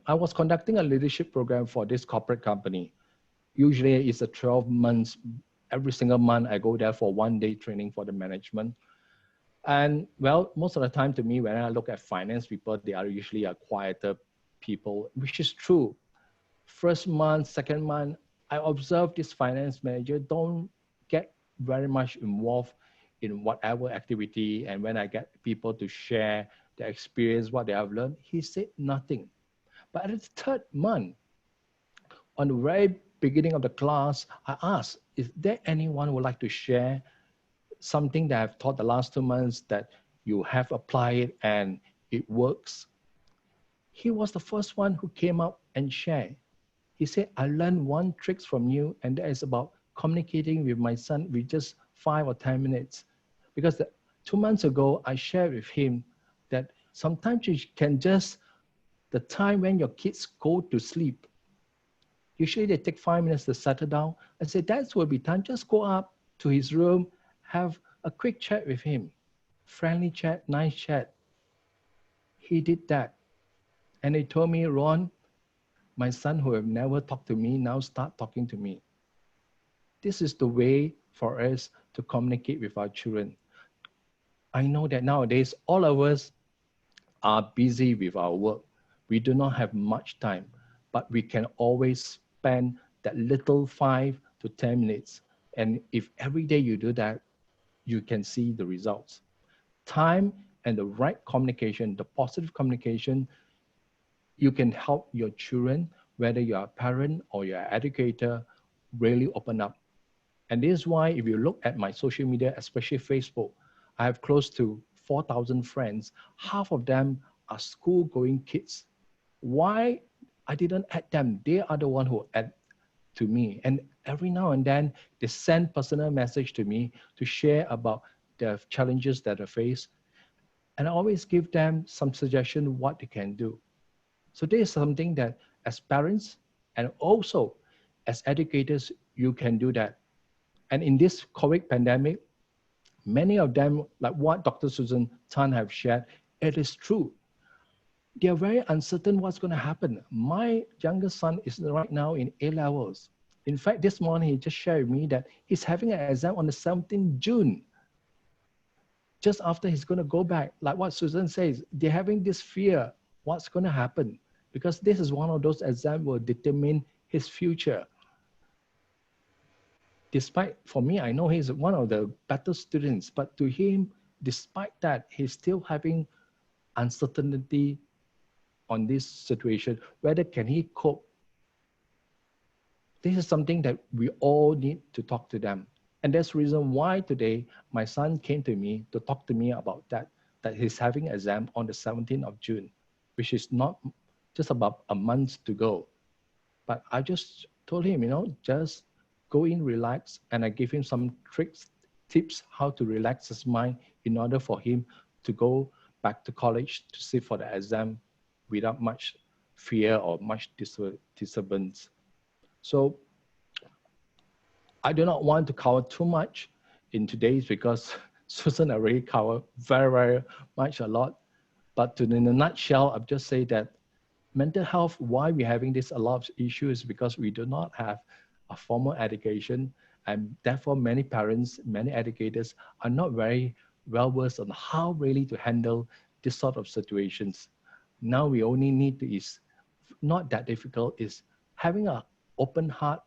I was conducting a leadership program for this corporate company. Usually it's a 12 months, every single month I go there for 1 day training for the management. And well, most of the time to me, when I look at finance people, they are usually a quieter people, which is true. First month, second month, I observe this finance manager don't get very much involved in whatever activity. And when I get people to share their experience, what they have learned, he said nothing. But at the third month, on the very beginning of the class, I asked, is there anyone who would like to share something that I've taught the last 2 months that you have applied and it works? He was the first one who came up and shared. He said, I learned one trick from you, and that is about communicating with my son with just 5 or 10 minutes. Because 2 months ago, I shared with him that sometimes you can just, the time when your kids go to sleep, usually they take 5 minutes to settle down. I said, that will be time. Just go up to his room, have a quick chat with him. Friendly chat, nice chat. He did that. And he told me, Ron, my son who have never talked to me now start talking to me. This is the way for us to communicate with our children. I know that nowadays all of us are busy with our work. We do not have much time, but we can always spend that little 5 to 10 minutes. And if every day you do that, you can see the results. Time and the right communication, the positive communication, you can help your children, whether you're a parent or you're an educator, really open up. And this is why if you look at my social media, especially Facebook, I have close to 4,000 friends. Half of them are school-going kids. Why I didn't add them? They are the one who add to me. And every now and then, they send personal message to me to share about the challenges that they face. And I always give them some suggestion what they can do. So this is something that as parents and also as educators, you can do that. And in this COVID pandemic, many of them, like what Dr. Susan Tan have shared, it is true. They are very uncertain what's going to happen. My youngest son is right now in A-levels. In fact, this morning, he just shared with me that he's having an exam on the 17th June. Just after he's going to go back, like what Susan says, they're having this fear, what's going to happen? Because this is one of those exams will determine his future. Despite, for me, I know he's one of the better students, but to him, despite that, he's still having uncertainty on this situation, whether can he cope. this is something that we all need to talk to them. And that's the reason why today my son came to me to talk to me about that he's having an exam on the 17th of June, which is not just about a month to go. But I just told him, just go in, relax, and I give him some tricks, tips how to relax his mind in order for him to go back to college to sit for the exam without much fear or much disturbance. So I do not want to cover too much in today's because Susan already covered very, very much a lot. But in a nutshell, I'll just say that mental health, why we're having this a lot of issues is because we do not have a formal education, and therefore many parents, many educators are not very well versed on how really to handle this sort of situations. Now we only need to, is not that difficult, is having an open heart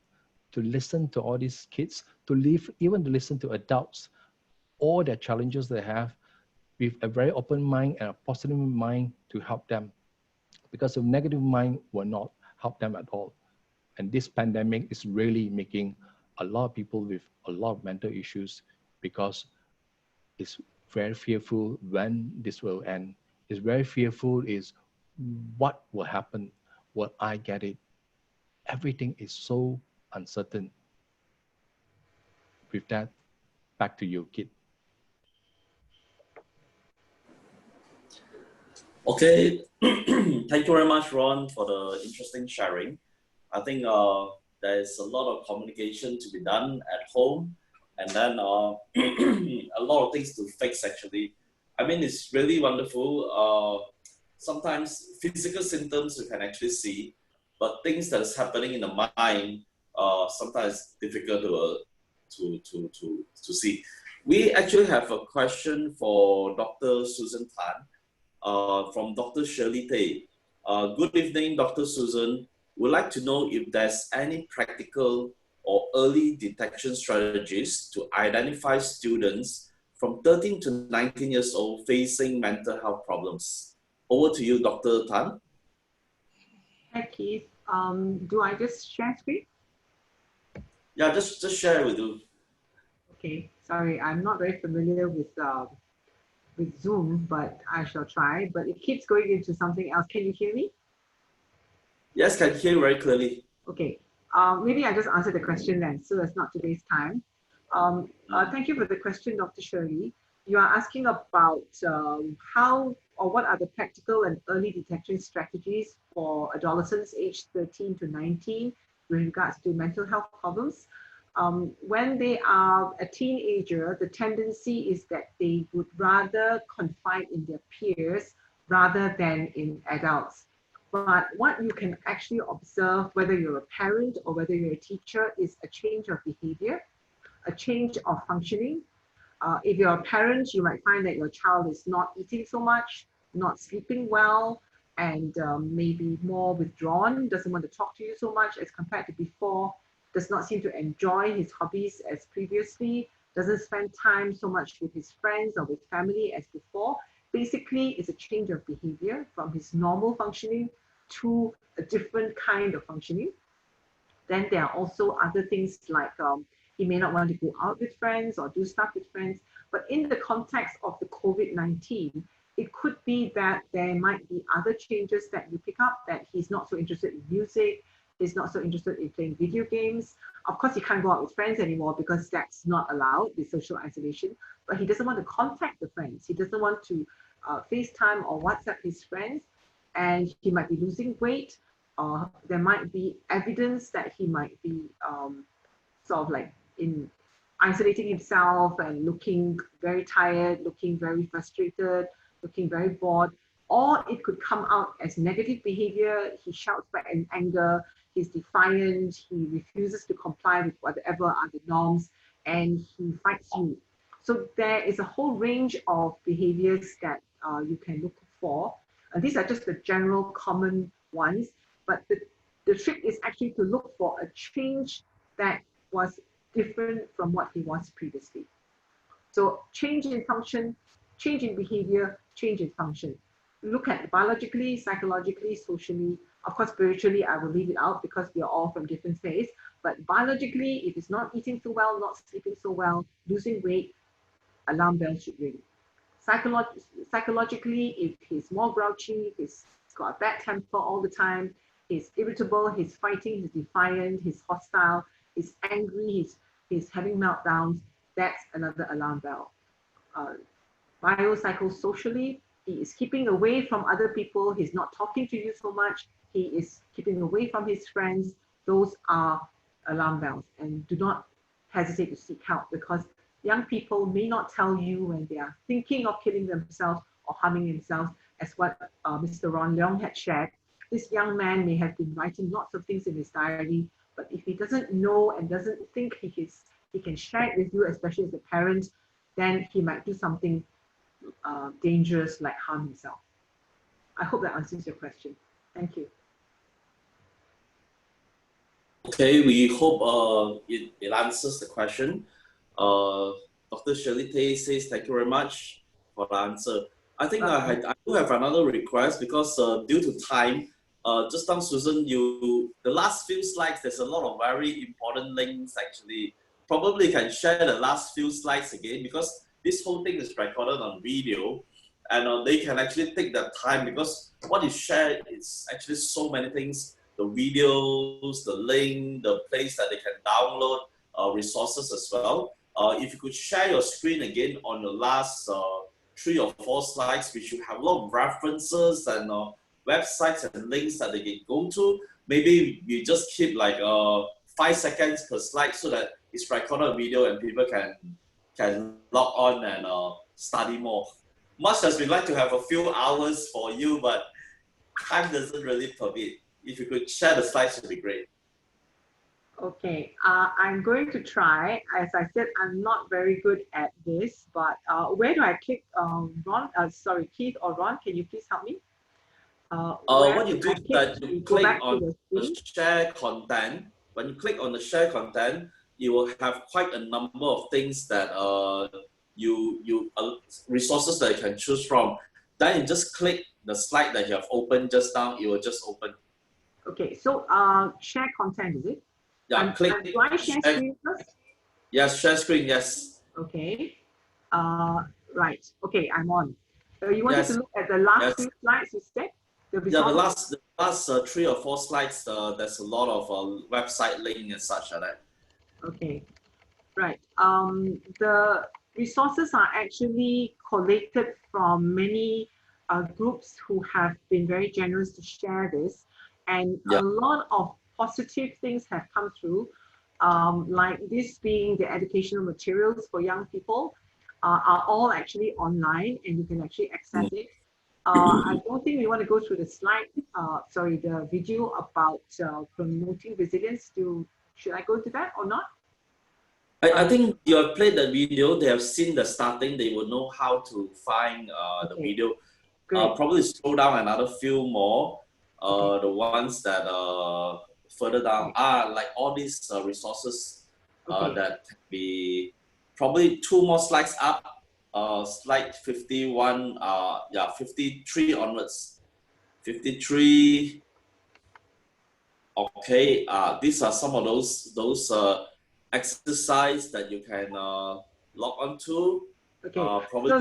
to listen to all these kids, to live, even to listen to adults, all the challenges they have, with a very open mind and a positive mind to help them. Because a negative mind will not help them at all. And this pandemic is really making a lot of people with a lot of mental issues because it's very fearful when this will end. It's very fearful is what will happen, will I get it? Everything is so uncertain. With that, back to you, Kit. Okay, thank you very much, Ron, for the interesting sharing. I think there's a lot of communication to be done at home, and then a lot of things to fix actually. I mean, it's really wonderful. Sometimes physical symptoms you can actually see, but things that is happening in the mind sometimes difficult to see. We actually have a question for Dr. Susan Tan. From Dr. Shirley Tay. Good evening, Dr. Susan. We'd like to know if there's any practical or early detection strategies to identify students from 13 to 19 years old facing mental health problems. Over to you, Dr. Tan. Hi, Keith. Do I just share screen? Yeah, just share with you. Okay, sorry, I'm not very familiar with Zoom, but I shall try. But it keeps going into something else. Can you hear me? Yes, can hear you very clearly. Okay. Maybe I just answer the question then, so as not to waste time. Thank you for the question, Dr. Shirley. You are asking about how or what are the practical and early detection strategies for adolescents aged 13 to 19 with regards to mental health problems. When they are a teenager, the tendency is that they would rather confide in their peers rather than in adults. But what you can actually observe, whether you're a parent or whether you're a teacher, is a change of behavior, a change of functioning. If you're a parent, you might find that your child is not eating so much, not sleeping well, and maybe more withdrawn, doesn't want to talk to you so much as compared to before, does not seem to enjoy his hobbies as previously, doesn't spend time so much with his friends or with family as before. Basically, it's a change of behavior from his normal functioning to a different kind of functioning. Then there are also other things like he may not want to go out with friends or do stuff with friends. But in the context of the COVID-19, it could be that there might be other changes that you pick up, that he's not so interested in music, he's not so interested in playing video games. Of course, he can't go out with friends anymore because that's not allowed, the social isolation. But he doesn't want to contact the friends. He doesn't want to FaceTime or WhatsApp his friends. And he might be losing weight. There might be evidence that he might be sort of like in isolating himself and looking very tired, looking very frustrated, looking very bored. Or it could come out as negative behavior. He shouts back in anger, he's defiant, he refuses to comply with whatever are the norms, and he fights you. So there is a whole range of behaviors that you can look for. These are just the general common ones, but the trick is actually to look for a change that was different from what he was previously. So change in function, change in behavior, change in function. Look at biologically, psychologically, socially, Of course, spiritually, I will leave it out because we are all from different faiths. But biologically, if he's not eating so well, not sleeping so well, losing weight, alarm bells should ring. Psychologically, if he's more grouchy, he's got a bad temper all the time, he's irritable, he's fighting, he's defiant, he's hostile, he's angry, he's having meltdowns, that's another alarm bell. Biopsychosocially, he is keeping away from other people, he's not talking to you so much, he is keeping away from his friends. Those are alarm bells, and do not hesitate to seek help, because young people may not tell you when they are thinking of killing themselves or harming themselves, as what Mr. Ron Leong had shared. This young man may have been writing lots of things in his diary, but if he doesn't know and doesn't think he can share it with you, especially as a parent, then he might do something dangerous like harm himself. I hope that answers your question. Thank you. Okay, we hope it answers the question. Dr. Shirley Tay says, thank you very much for the answer. I think I do have another request, because due to time, just now, Susan, the last few slides, there's a lot of very important links actually. Probably you can share the last few slides again, because this whole thing is recorded on video, and they can actually take their time, because what is shared is actually so many things, the videos, the link, the place that they can download, resources as well. If you could share your screen again on the last 3 or 4 slides, we should have a lot of references and websites and links that they can go to. Maybe you just keep like 5 seconds per slide, so that it's recorded on video and people can log on and study more. Much as we'd like to have a few hours for you, but time doesn't really permit. If you could share the slides, it would be great. Okay, I'm going to try. As I said, I'm not very good at this, but where do I click? Ron, sorry, Keith or Ron, can you please help me? What you do is that you click on the share content. When you click on the share content, you will have quite a number of things that resources that you can choose from. Then you just click the slide that you have opened just now. It will just open. Okay, so share content, is it? Yeah, click. Do I share screen first? Yes, share screen, yes. Okay. Right. Okay, I'm on. You wanted to look at the last few slides you said? Yeah, the last 3 or 4 slides, there's a lot of website link and such like that. Okay. Right. The resources are actually collated from many groups who have been very generous to share this. And a lot of positive things have come through, like this being the educational materials for young people are all actually online, and you can actually access it. I don't think we want to go through the slide, the video about promoting resilience. Should I go into that or not? I think you have played the video, they have seen the starting, they will know how to find the video. Probably scroll down another few more. The ones that further down are like all these resources that can be probably 2 more slides up. Slide 51, 53 onwards. 53. Okay, these are some of those exercise that you can log on to. Okay. Probably so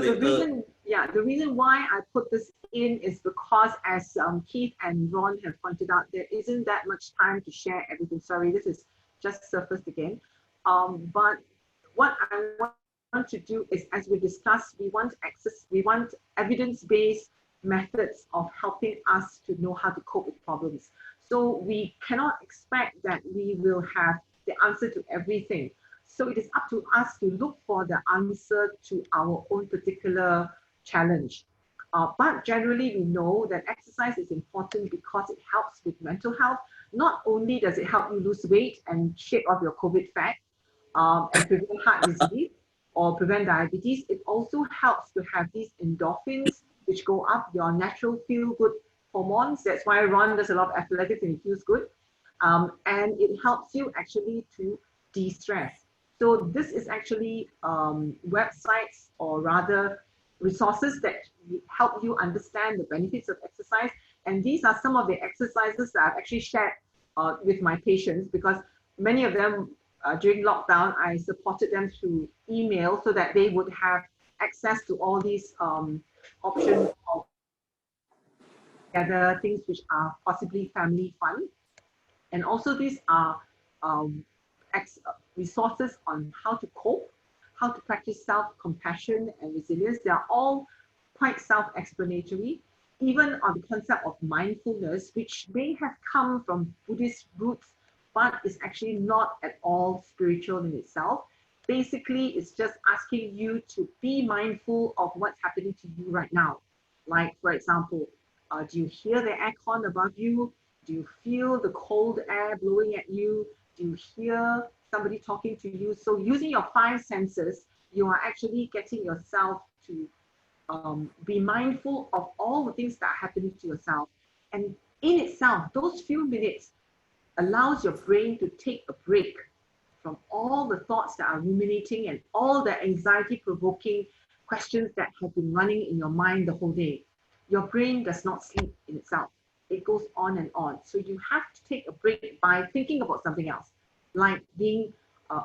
the reason why I put this in is because, as Keith and Ron have pointed out, there isn't that much time to share everything. Sorry, this is just surfaced again. But what I want to do is, as we discussed, we want evidence-based methods of helping us to know how to cope with problems. So we cannot expect that we will have the answer to everything. So it is up to us to look for the answer to our own particular challenge. But generally, we know that exercise is important because it helps with mental health. Not only does it help you lose weight and shave off your COVID fat and prevent heart disease or prevent diabetes, it also helps to have these endorphins, which go up your natural feel-good hormones. That's why Ron does a lot of athletics and he feels good. And it helps you actually to de-stress. So this is actually websites, or rather resources, that help you understand the benefits of exercise. And these are some of the exercises that I've actually shared with my patients, because many of them during lockdown, I supported them through email so that they would have access to all these options of other things which are possibly family fun. And also these are resources on how to cope, how to practice self-compassion and resilience. They are all quite self-explanatory, even on the concept of mindfulness, which may have come from Buddhist roots, but is actually not at all spiritual in itself. Basically, it's just asking you to be mindful of what's happening to you right now. Like, for example, do you hear the aircon above you? Do you feel the cold air blowing at you? Do you hear somebody talking to you? So using your 5 senses, you are actually getting yourself to be mindful of all the things that are happening to yourself. And in itself, those few minutes allows your brain to take a break from all the thoughts that are ruminating and all the anxiety-provoking questions that have been running in your mind the whole day. Your brain does not sleep in itself. It goes on and on. So you have to take a break by thinking about something else, like being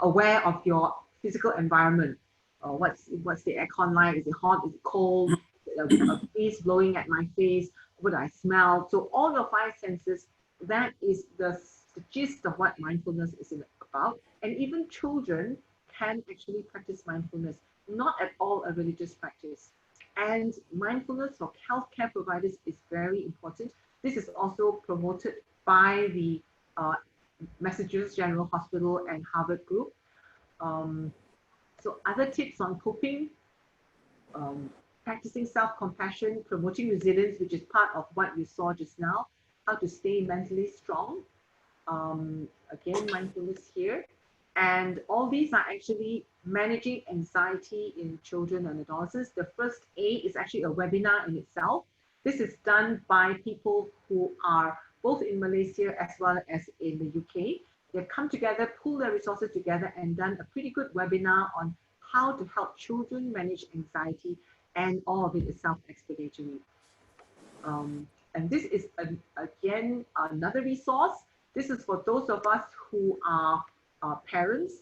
aware of your physical environment. What's the aircon like? Is it hot? Is it cold? A breeze blowing at my face? What do I smell? So all your 5 senses, that is the gist of what mindfulness is about. And even children can actually practice mindfulness, not at all a religious practice. And mindfulness for healthcare providers is very important. This is also promoted by the Massachusetts General Hospital and Harvard Group. So other tips on coping, practicing self-compassion, promoting resilience, which is part of what you saw just now, how to stay mentally strong. Again, mindfulness here. And all these are actually managing anxiety in children and adolescents. The first A is actually a webinar in itself. This is done by people who are both in Malaysia as well as in the UK. They've come together, pulled their resources together and done a pretty good webinar on how to help children manage anxiety, and all of it is self-explanatory. And this is, again, another resource. This is for those of us who are parents.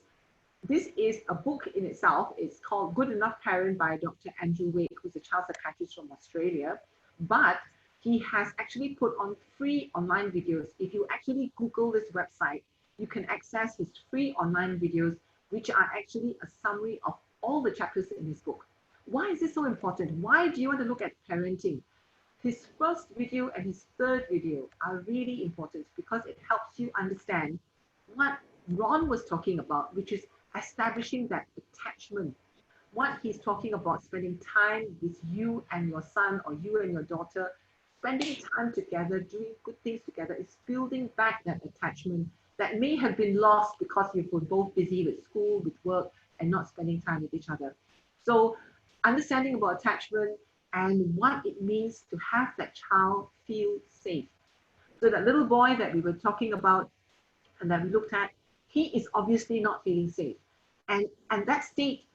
This is a book in itself. It's called Good Enough Parent by Dr. Andrew Wake, who's a child psychiatrist from Australia. But he has actually put on free online videos. If you actually Google this website, you can access his free online videos, which are actually a summary of all the chapters in his book. Why is this so important? Why do you want to look at parenting? His first video and his third video are really important because it helps you understand what Ron was talking about, which is establishing that attachment. What he's talking about, spending time with you and your son or you and your daughter, spending time together, doing good things together, is building back that attachment that may have been lost because you were both busy with school, with work, and not spending time with each other. So understanding about attachment and what it means to have that child feel safe. So that little boy that we were talking about and that we looked at, he is obviously not feeling safe. And that state,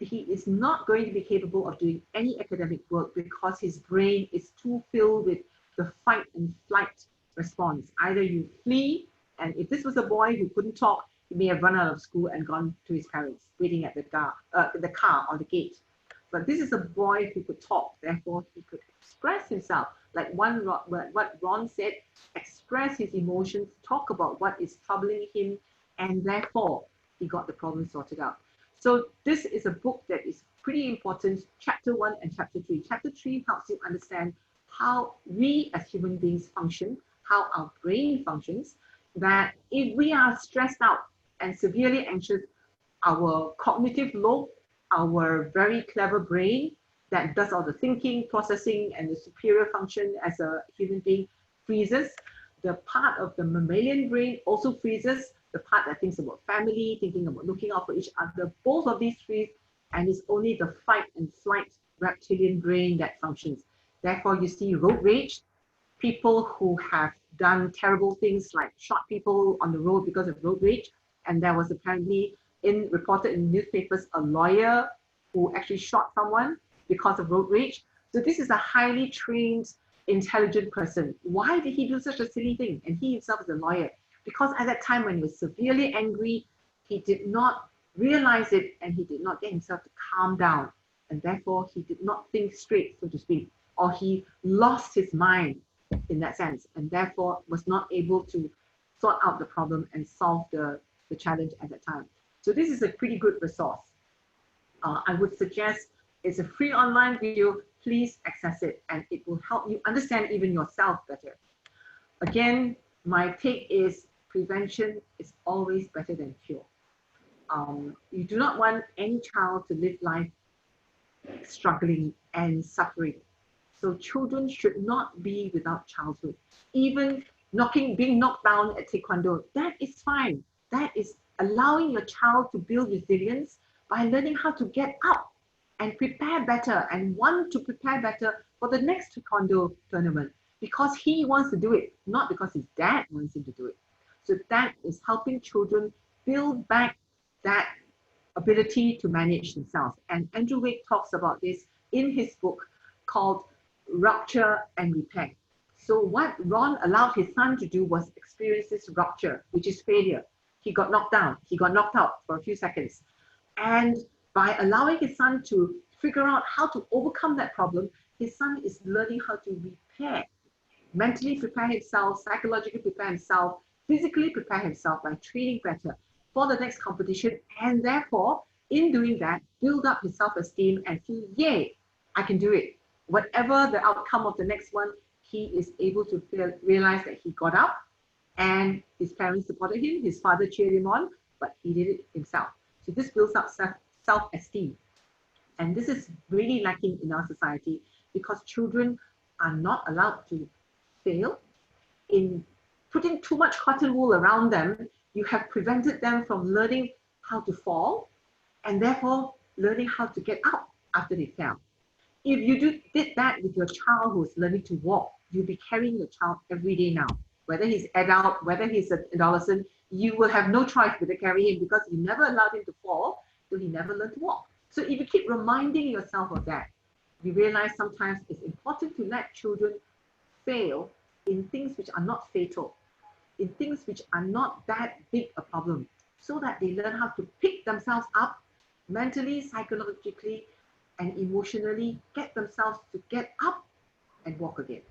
he is not going to be capable of doing any academic work because his brain is too filled with the fight and flight response. Either you flee, and if this was a boy who couldn't talk, he may have run out of school and gone to his parents waiting at the car or the gate. But this is a boy who could talk, therefore he could express himself. Like what Ron said, express his emotions, talk about what is troubling him, and therefore he got the problem sorted out. So this is a book that is pretty important, chapter 1 and chapter 3. Chapter 3 helps you understand how we as human beings function, how our brain functions, that if we are stressed out and severely anxious, our cognitive lobe, our very clever brain that does all the thinking, processing, and the superior function as a human being freezes. The part of the mammalian brain also freezes. The part that thinks about family, thinking about looking out for each other, both of these freeze, and it's only the fight and flight reptilian brain that functions. Therefore, you see road rage, people who have done terrible things like shot people on the road because of road rage. And there was apparently reported in newspapers a lawyer who actually shot someone because of road rage. So this is a highly trained intelligent person. Why did he do such a silly thing? And he himself is a lawyer. Because at that time when he was severely angry, he did not realize it and he did not get himself to calm down. And therefore, he did not think straight, so to speak, or he lost his mind in that sense, and therefore was not able to sort out the problem and solve the challenge at that time. So this is a pretty good resource. I would suggest it's a free online video. Please access it and it will help you understand even yourself better. Again, my take is prevention is always better than cure. You do not want any child to live life struggling and suffering. So children should not be without childhood. Even being knocked down at taekwondo, that is fine. That is allowing your child to build resilience by learning how to get up and prepare better and want to prepare better for the next taekwondo tournament because he wants to do it, not because his dad wants him to do it. So that is helping children build back that ability to manage themselves. And Andrew Wake talks about this in his book called Rupture and Repair. So what Ron allowed his son to do was experience this rupture, which is failure. He got knocked down, he got knocked out for a few seconds. And by allowing his son to figure out how to overcome that problem, his son is learning how to repair, mentally prepare himself, psychologically prepare himself, physically prepare himself by training better for the next competition, and therefore, in doing that, build up his self-esteem and feel, yay, I can do it. Whatever the outcome of the next one, he is able to realize that he got up and his parents supported him, his father cheered him on, but he did it himself. So this builds up self-esteem. And this is really lacking in our society because children are not allowed to fail. In putting too much cotton wool around them, you have prevented them from learning how to fall and therefore learning how to get up after they fell. If you did that with your child who is learning to walk, you'll be carrying your child every day now. Whether he's adult, whether he's an adolescent, you will have no choice but to carry him because you never allowed him to fall, so he never learned to walk. So if you keep reminding yourself of that, you realize sometimes it's important to let children fail in things which are not fatal, in things which are not that big a problem, so that they learn how to pick themselves up mentally, psychologically, and emotionally, get themselves to get up and walk again.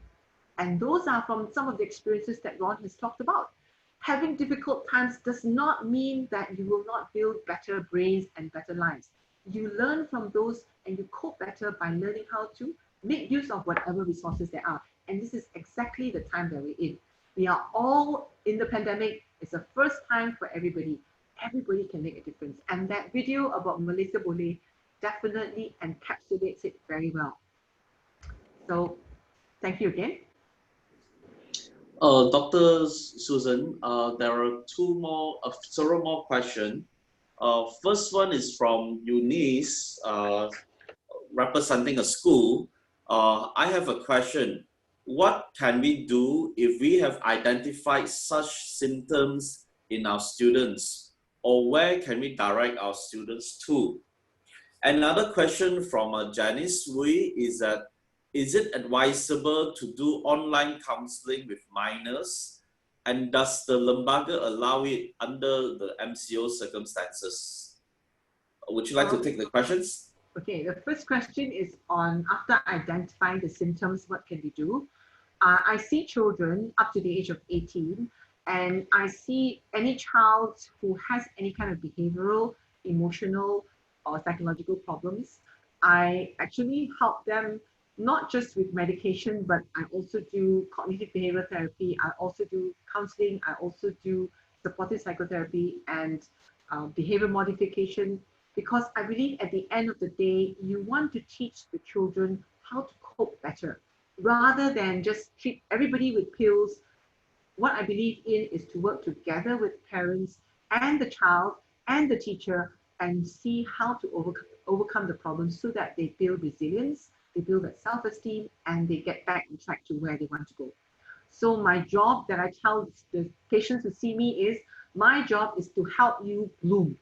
And those are from some of the experiences that Ron has talked about. Having difficult times does not mean that you will not build better brains and better lives. You learn from those and you cope better by learning how to make use of whatever resources there are. And this is exactly the time that we're in. We are all in the pandemic. It's the first time for everybody. Everybody can make a difference. And that video about Malaysia Boleh definitely encapsulates it very well. So thank you again. Dr. Susan, there are several more questions. First one is from Eunice, representing a school. I have a question. What can we do if we have identified such symptoms in our students, or where can we direct our students to? Another question from Janice Wee is that, is it advisable to do online counseling with minors? And does the Lembaga allow it under the MCO circumstances? Would you like to take the questions? Okay, the first question is on after identifying the symptoms, what can we do? I see children up to the age of 18, and I see any child who has any kind of behavioral, emotional, or psychological problems. I actually help them not just with medication, but I also do cognitive behavioral therapy. I also do counseling. I also do supportive psychotherapy and behavior modification, because I believe at the end of the day, you want to teach the children how to cope better rather than just treat everybody with pills. What I believe in is to work together with parents and the child and the teacher and see how to overcome the problems so that they build resilience, they build that self-esteem, and they get back on track to where they want to go. So my job that I tell the patients who see me is, my job is to help you bloom.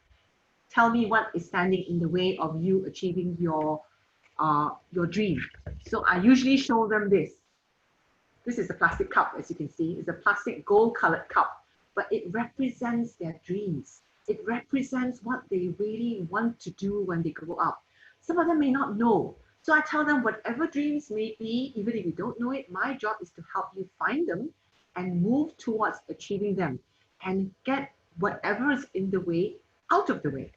Tell me what is standing in the way of you achieving your dream. So I usually show them this. This is a plastic cup, as you can see. It's a plastic gold-colored cup, but it represents their dreams. It represents what they really want to do when they grow up. Some of them may not know. So I tell them, whatever dreams may be, even if you don't know it, my job is to help you find them and move towards achieving them and get whatever is in the way out of the way.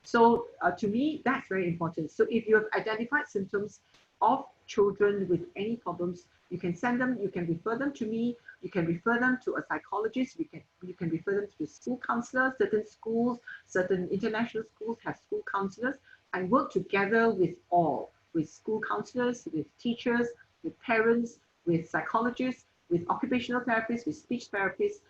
So to me, that's very important. So if you have identified symptoms of children with any problems, you can send them, you can refer them to me, you can refer them to a psychologist, you can refer them to a school counselor. Certain schools, certain international schools have school counselors, and work together with school counselors, with teachers, with parents, with psychologists, with occupational therapists, with speech therapists.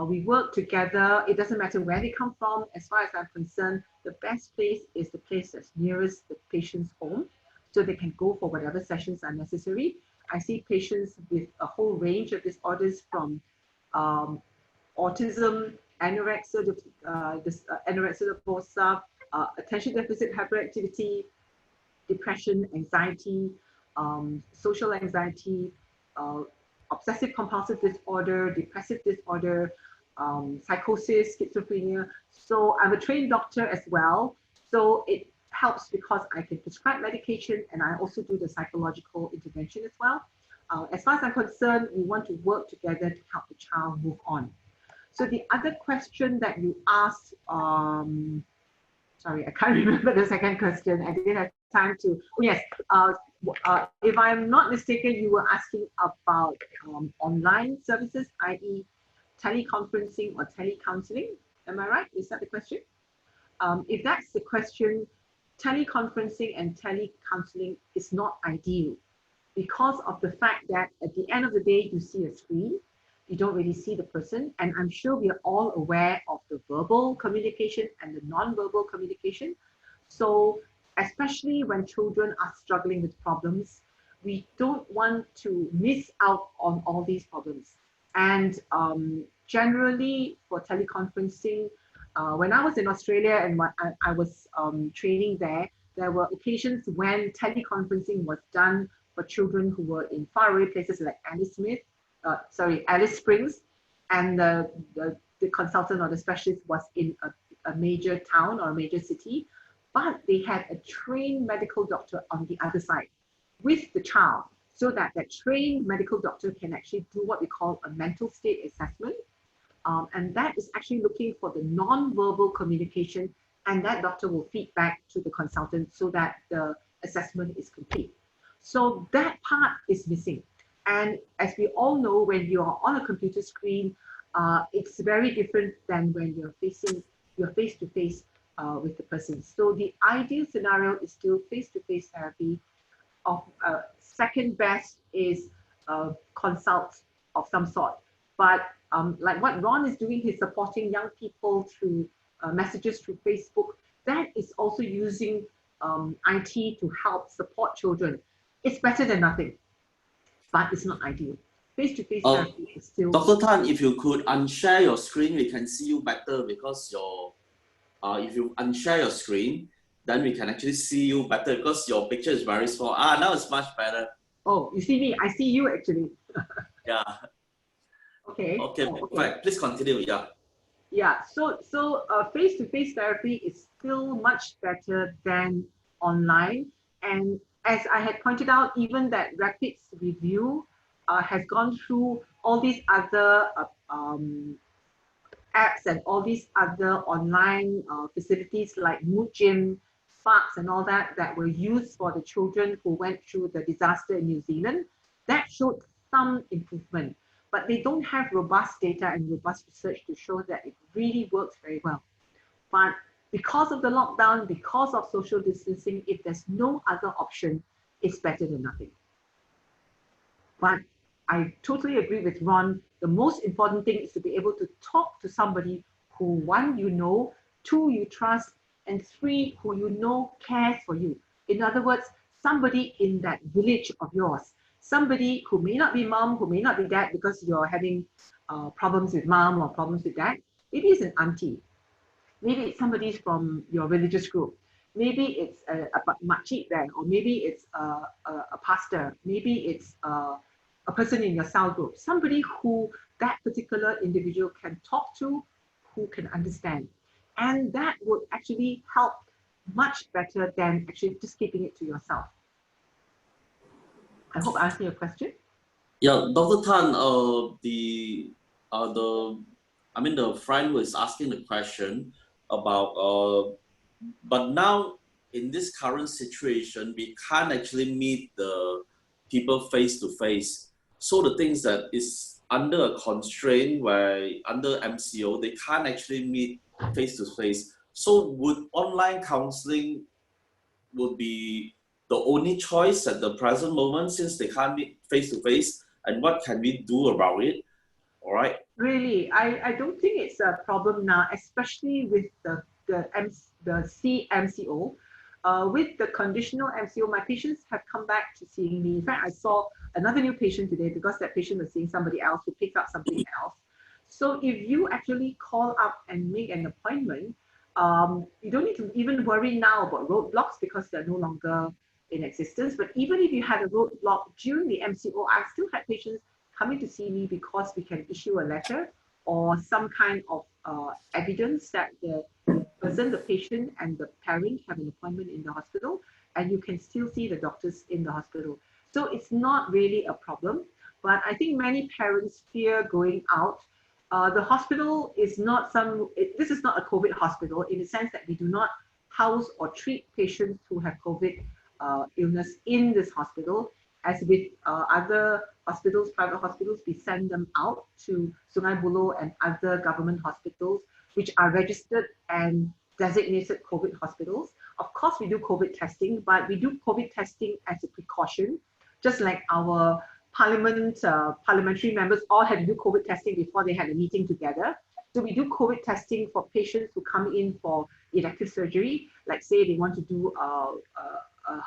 We work together. It doesn't matter where they come from. As far as I'm concerned, the best place is the place that's nearest the patient's home, so they can go for whatever sessions are necessary. I see patients with a whole range of disorders, from autism, anorexia nervosa, attention deficit hyperactivity, depression, anxiety, social anxiety, obsessive compulsive disorder, depressive disorder, psychosis, schizophrenia. So I'm a trained doctor as well. So it helps because I can prescribe medication, and I also do the psychological intervention as well. As far as I'm concerned, we want to work together to help the child move on. So the other question that you asked, sorry, I can't remember the second question. I didn't have time to, oh yes, if I'm not mistaken, you were asking about online services, i.e. teleconferencing or telecounseling. Am I right? Is that the question? If that's the question, teleconferencing and telecounseling is not ideal because of the fact that at the end of the day, you see a screen, you don't really see the person. And I'm sure we are all aware of the verbal communication and the non-verbal communication. So especially when children are struggling with problems, we don't want to miss out on all these problems. And generally for teleconferencing, when I was in Australia and I was training there were occasions when teleconferencing was done for children who were in faraway places like Alice Springs, and the consultant or the specialist was in a major town or a major city, but they had a trained medical doctor on the other side with the child, so that that trained medical doctor can actually do what we call a mental state assessment. And that is actually looking for the non-verbal communication, and that doctor will feed back to the consultant so that the assessment is complete. So that part is missing. And as we all know, when you're on a computer screen, it's very different than when you're face-to-face with the person. So the ideal scenario is still face-to-face therapy. Second best is consult of some sort. But like what Ron is doing, he's supporting young people through messages through Facebook. That is also using IT to help support children. It's better than nothing, but it's not ideal. Face-to-face therapy is still... Dr. Tan, if you could unshare your screen, we can see you better, because your if you unshare your screen, then we can actually see you better, because your picture is very small. Now it's much better. Oh, you see me? I see you actually. Yeah. Okay. Okay, perfect. Please continue. Yeah. Yeah. So face-to-face therapy is still much better than online. And as I had pointed out, even that Rapid review has gone through all these other apps and all these other online facilities like Mood Gym, Sparks, and all that were used for the children who went through the disaster in New Zealand. That showed some improvement, but they don't have robust data and robust research to show that it really works very well. But because of the lockdown, because of social distancing, if there's no other option, it's better than nothing. But I totally agree with Ron. The most important thing is to be able to talk to somebody who, one, you know, two, you trust, and three, who you know cares for you. In other words, somebody in that village of yours, somebody who may not be mom, who may not be dad because you're having problems with mom or problems with dad. Maybe it's an auntie. Maybe it's somebody from your religious group. Maybe it's a makcik there, or maybe it's a pastor. Maybe it's a person in your cell group, somebody who that particular individual can talk to, who can understand. And that would actually help much better than actually just keeping it to yourself. I hope I answered your question. Yeah, Dr. Tan, the friend who is asking the question about, but now in this current situation, we can't actually meet the people face to face. So the things that is under a constraint where under MCO, they can't actually meet face to face. So would online counseling would be the only choice at the present moment since they can't meet face to face? And what can we do about it? All right. Really, I don't think it's a problem now, especially with the CMCO. With the conditional MCO, my patients have come back to seeing me. In fact, I saw another new patient today because that patient was seeing somebody else who picked up something else. So if you actually call up and make an appointment, you don't need to even worry now about roadblocks because they're no longer in existence. But even if you had a roadblock during the MCO, I still had patients coming to see me because we can issue a letter or some kind of evidence that the person, the patient and the parent have an appointment in the hospital, and you can still see the doctors in the hospital. So it's not really a problem, but I think many parents fear going out. The hospital is not this is not a COVID hospital in the sense that we do not house or treat patients who have COVID illness in this hospital. As with other hospitals, private hospitals, we send them out to Sungai Buloh and other government hospitals, which are registered and designated COVID hospitals. Of course, we do COVID testing, but we do COVID testing as a precaution, just like our parliamentary members all had to do COVID testing before they had a meeting together. So we do COVID testing for patients who come in for elective surgery, like say they want to do a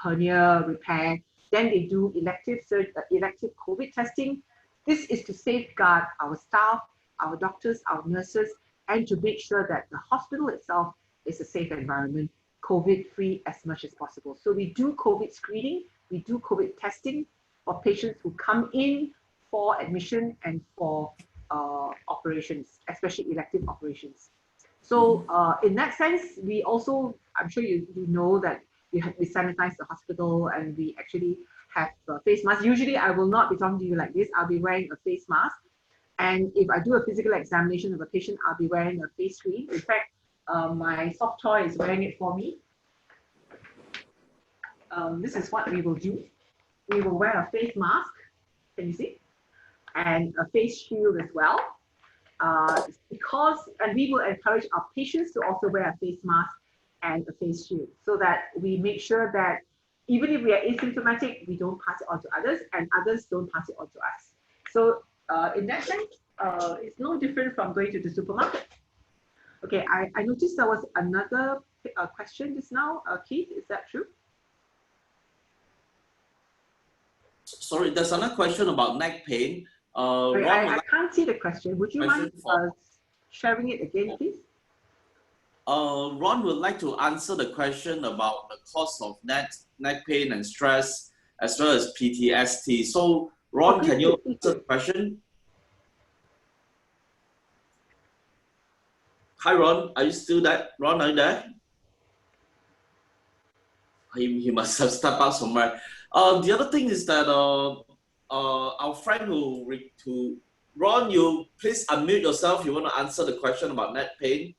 hernia repair. Then they do elective COVID testing. This is to safeguard our staff, our doctors, our nurses, and to make sure that the hospital itself is a safe environment, COVID-free as much as possible. So we do COVID screening, we do COVID testing for patients who come in for admission and for operations, especially elective operations. So in that sense, we also, I'm sure you know that we sanitize the hospital and we actually have face masks. Usually I will not be talking to you like this. I'll be wearing a face mask. And if I do a physical examination of a patient, I'll be wearing a face screen. In fact, my soft toy is wearing it for me. This is what we will do. We will wear a face mask, can you see? And a face shield as well. And we will encourage our patients to also wear a face mask and a face shield so that we make sure that even if we are asymptomatic, we don't pass it on to others and others don't pass it on to us. So in that sense, it's no different from going to the supermarket. Okay, I noticed there was another question just now. Keith, is that true? Sorry, there's another question about neck pain. Sorry, I can't see the question. Would you mind sharing it again, please? Ron would like to answer the question about the cause of neck pain and stress, as well as PTSD. So, Ron, can you answer the question? Hi, Ron. Are you still there? Ron, are you there? He must have stepped out somewhere. The other thing is that our friend Ron, you please unmute yourself. You want to answer the question about neck pain?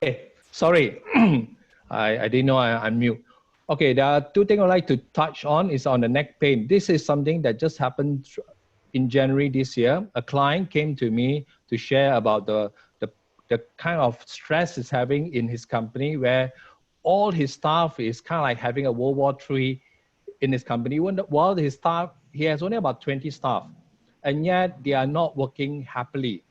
Hey, sorry, I didn't know I unmute. Okay, there are two things I'd like to touch on is on the neck pain. This is something that just happened in January this year. A client came to me to share about the kind of stress he's having in his company where all his staff is kind of like having a World War III in his company. While his staff, he has only about 20 staff, and yet they are not working happily.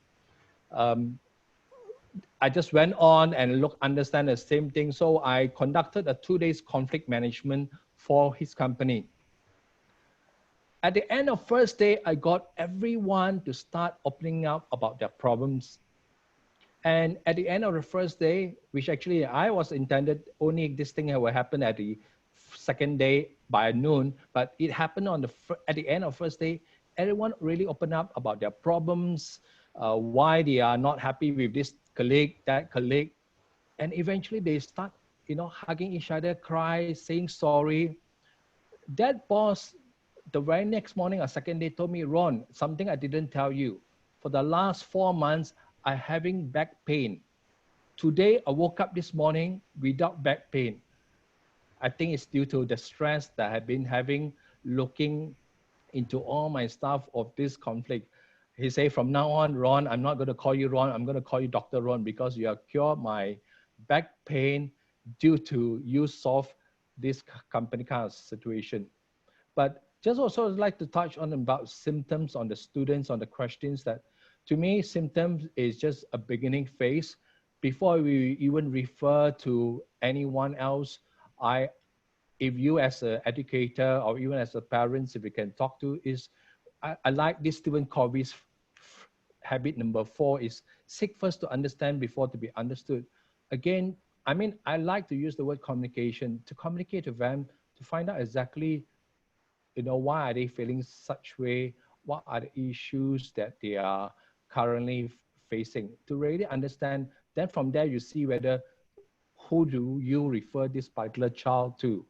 I just went on and understand the same thing. So I conducted a 2 days conflict management for his company. At the end of first day, I got everyone to start opening up about their problems. And at the end of the first day, which actually I was intended only this thing will happen at the second day by noon, but it happened at the end of first day. everyone really open up about their problems, why they are not happy with this colleague, that colleague, and eventually they start, hugging each other, cry, saying sorry. That boss, the very next morning or second day, told me, Ron, something I didn't tell you. For the last 4 months, I'm having back pain. Today, I woke up this morning without back pain. I think it's due to the stress that I've been having, looking into all my stuff of this conflict. He said, from now on, Ron, I'm not going to call you Ron. I'm going to call you Dr. Ron because you have cured my back pain due to you solve this company kind of situation. But just also like to touch on about symptoms on the students, on the questions that, to me, symptoms is just a beginning phase. Before we even refer to anyone else, if you as an educator or even as a parents, if we can talk to is, I like this Stephen Covey's habit number 4 is seek first to understand before to be understood. Again, I mean, I like to use the word communication to communicate to them, to find out exactly, why are they feeling such way? What are the issues that they are currently facing to really understand. Then from there, you see whether who do you refer this particular child to?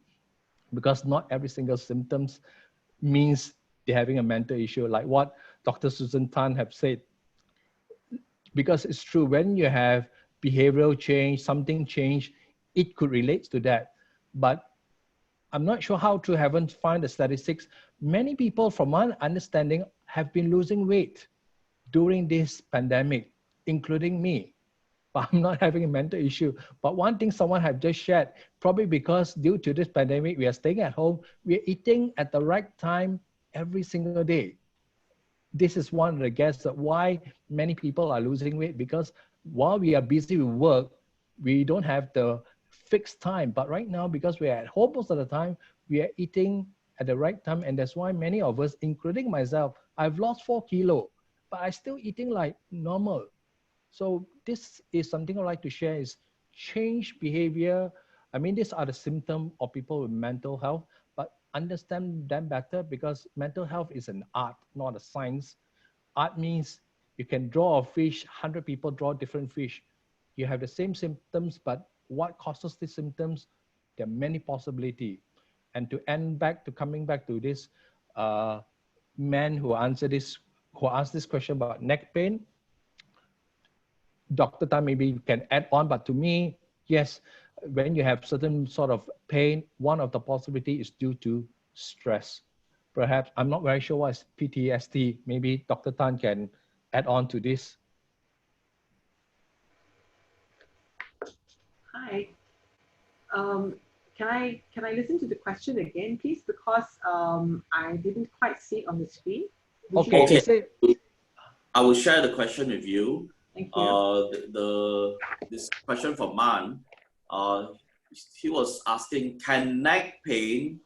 Because not every single symptoms means they're having a mental issue, like what Dr. Susan Tan have said. Because it's true, when you have behavioral change, something change, it could relate to that. But I'm not sure how to haven't find the statistics. Many people, from my understanding, have been losing weight during this pandemic, including me. But I'm not having a mental issue. But one thing someone have just shared, probably because due to this pandemic, we are staying at home, we are eating at the right time every single day. This is one of the guesses that why many people are losing weight, because while we are busy with work, we don't have the fixed time. But right now, because we're at home most of the time, we are eating at the right time. And that's why many of us, including myself, I've lost 4 kilos, but I'm still eating like normal. So this is something I'd like to share is change behavior. I mean, these are the symptoms of people with mental health, but understand them better, because mental health is an art, not a science. Art means you can draw a fish, 100 people draw different fish. You have the same symptoms, but what causes these symptoms? There are many possibilities. And to coming back to this man who asked this question about neck pain, Dr. Tan maybe can add on, but to me, yes, when you have certain sort of pain, one of the possibility is due to stress. Perhaps, I'm not very sure what is PTSD. Maybe Dr. Tan can add on to this. Hi. Can I listen to the question again, please? Because I didn't quite see it on the screen. Okay. I will share the question with you. Thank you. This question from Man, he was asking, can neck pain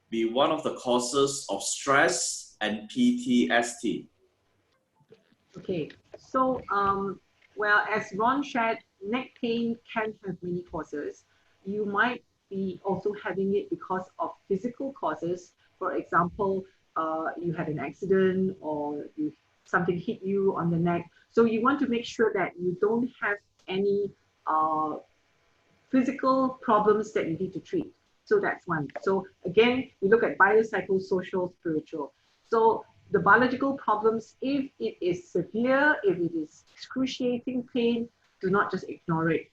be one of the causes of stress and PTSD? Okay, so well, as Ron shared, neck pain can have many causes. You might be also having it because of physical causes. For example, you had an accident or something hit you on the neck. So you want to make sure that you don't have any physical problems that you need to treat. So that's one. So again, we look at biopsychosocial, social, spiritual. So the biological problems, if it is severe, if it is excruciating pain, do not just ignore it.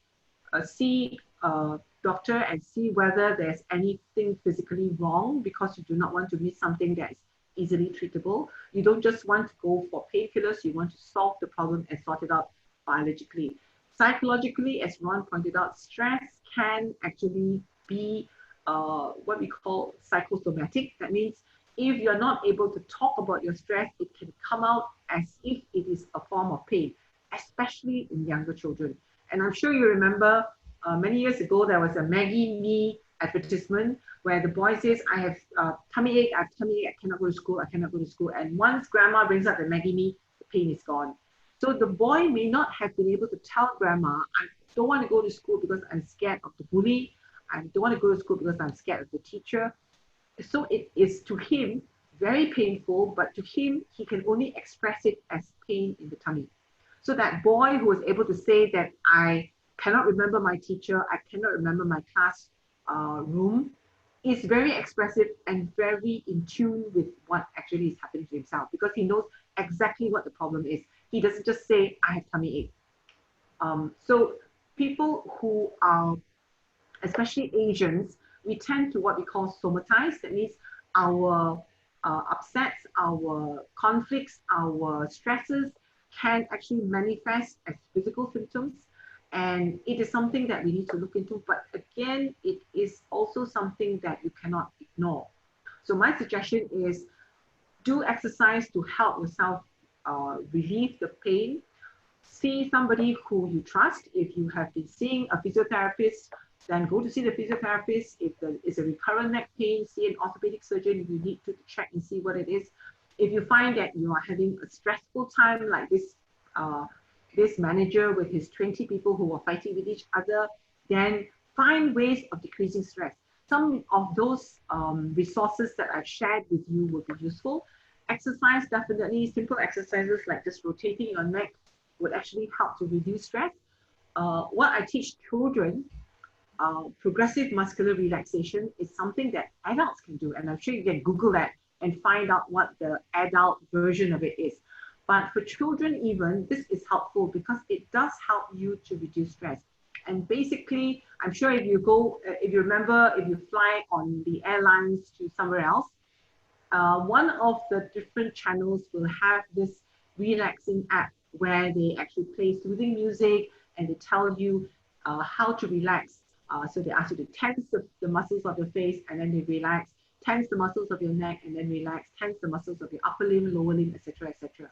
See a doctor and see whether there's anything physically wrong, because you do not want to miss something that is easily treatable. You don't just want to go for painkillers, you want to solve the problem and sort it out biologically. Psychologically, as Ron pointed out, stress can actually be what we call psychosomatic. That means if you're not able to talk about your stress, it can come out as if it is a form of pain, especially in younger children. And I'm sure you remember many years ago, there was a Maggie Me advertisement where the boy says, I have tummy ache, I cannot go to school, I cannot go to school. And once grandma brings up the Maggie Me, the pain is gone. So the boy may not have been able to tell grandma, I don't want to go to school because I'm scared of the bully. I don't want to go to school because I'm scared of the teacher. So it is to him very painful, but to him, he can only express it as pain in the tummy. So that boy who was able to say that I cannot remember my teacher, I cannot remember my class room, is very expressive and very in tune with what actually is happening to himself, because he knows exactly what the problem is. He doesn't just say, I have tummy ache. So people who are, especially Asians, we tend to what we call somatize. That means our upsets, our conflicts, our stresses can actually manifest as physical symptoms. And it is something that we need to look into. But again, it is also something that you cannot ignore. So my suggestion is do exercise to help yourself relieve the pain. See somebody who you trust. If you have been seeing a physiotherapist, then go to see the physiotherapist. If there is a recurrent neck pain, see an orthopedic surgeon. You need to check and see what it is. If you find that you are having a stressful time like this, this manager with his 20 people who are fighting with each other, then find ways of decreasing stress. Some of those resources that I've shared with you will be useful. Exercise, definitely. Simple exercises like just rotating your neck would actually help to reduce stress. What I teach children, progressive muscular relaxation, is something that adults can do. And I'm sure you can Google that and find out what the adult version of it is. But for children even, this is helpful because it does help you to reduce stress. And basically, I'm sure if you go, if you remember, if you fly on the airlines to somewhere else, one of the different channels will have this relaxing app where they actually play soothing music and they tell you how to relax. So they ask you to tense the muscles of your face and then they relax, tense the muscles of your neck and then relax, tense the muscles of your upper limb, lower limb, etc., etc.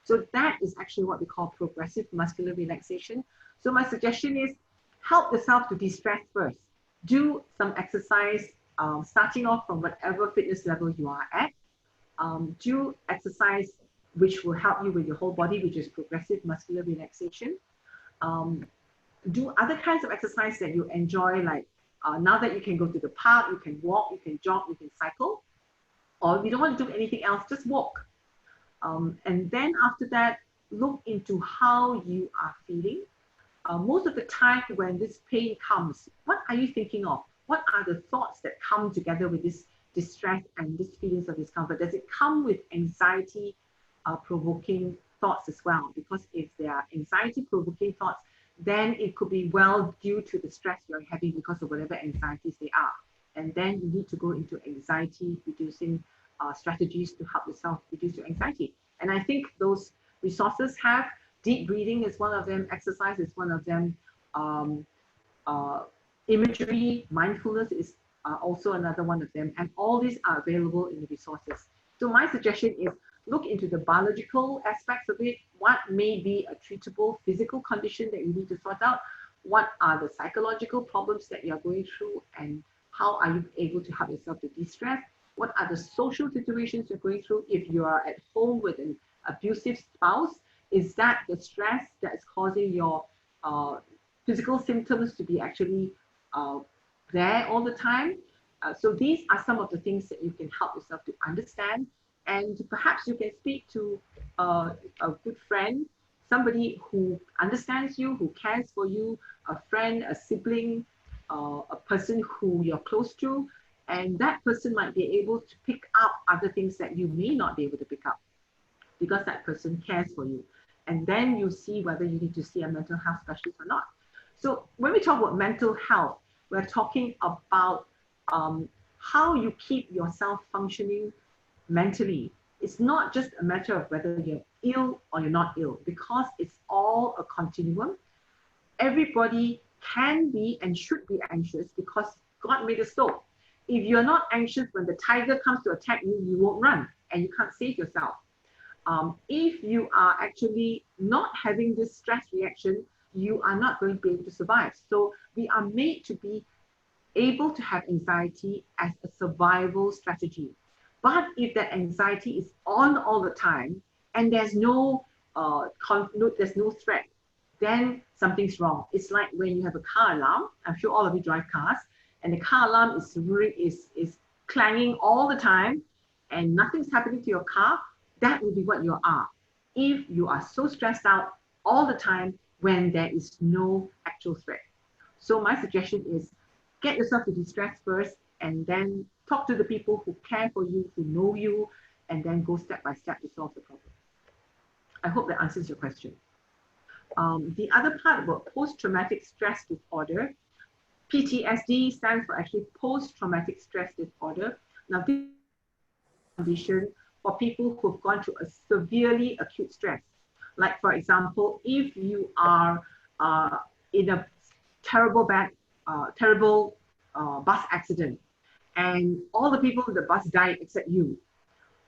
So that is actually what we call progressive muscular relaxation. So my suggestion is help yourself to de-stress first. Do some exercise, starting off from whatever fitness level you are at. Do exercise which will help you with your whole body, which is progressive muscular relaxation. Do other kinds of exercise that you enjoy, like now that you can go to the park, you can walk, you can jog, you can cycle. Or if you don't want to do anything else, just walk. And then after that, look into how you are feeling. Most of the time when this pain comes, what are you thinking of? What are the thoughts that come together with this distress and these feelings of discomfort? Does it come with anxiety provoking thoughts as well? Because if there are anxiety provoking thoughts, then it could be well due to the stress you're having because of whatever anxieties they are. And then you need to go into anxiety reducing strategies to help yourself reduce your anxiety. And I think those resources have deep breathing is one of them, exercise is one of them, imagery, mindfulness is also another one of them, and all these are available in the resources. So my suggestion is look into the biological aspects of it. What may be a treatable physical condition that you need to sort out? What are the psychological problems that you're going through, and how are you able to help yourself to de-stress? What are the social situations you're going through? If you are at home with an abusive spouse, is that the stress that is causing your physical symptoms to be actually there all the time? So these are some of the things that you can help yourself to understand, and perhaps you can speak to a good friend, somebody who understands you, who cares for you, a friend, a sibling, a person who you're close to, and that person might be able to pick up other things that you may not be able to pick up because that person cares for you. And then you see whether you need to see a mental health specialist or not. So when we talk about mental health, we're talking about how you keep yourself functioning mentally. It's not just a matter of whether you're ill or you're not ill, because it's all a continuum. Everybody can be and should be anxious because God made us so. If you're not anxious when the tiger comes to attack you, you won't run and you can't save yourself. If you are actually not having this stress reaction, you are not going to be able to survive. So we are made to be able to have anxiety as a survival strategy. But if that anxiety is on all the time and there's no threat, then something's wrong. It's like when you have a car alarm. I'm sure all of you drive cars, and the car alarm is clanging all the time, and nothing's happening to your car, that will be what you are. If you are so stressed out all the time when there is no actual threat. So my suggestion is get yourself to de-stress first, and then talk to the people who care for you, who know you, and then go step by step to solve the problem. I hope that answers your question. The other part about post-traumatic stress disorder, PTSD stands for actually post-traumatic stress disorder. Now, this is a condition for people who have gone through a severely acute stress. Like, for example, if you are in a terrible bus accident, and all the people in the bus died except you,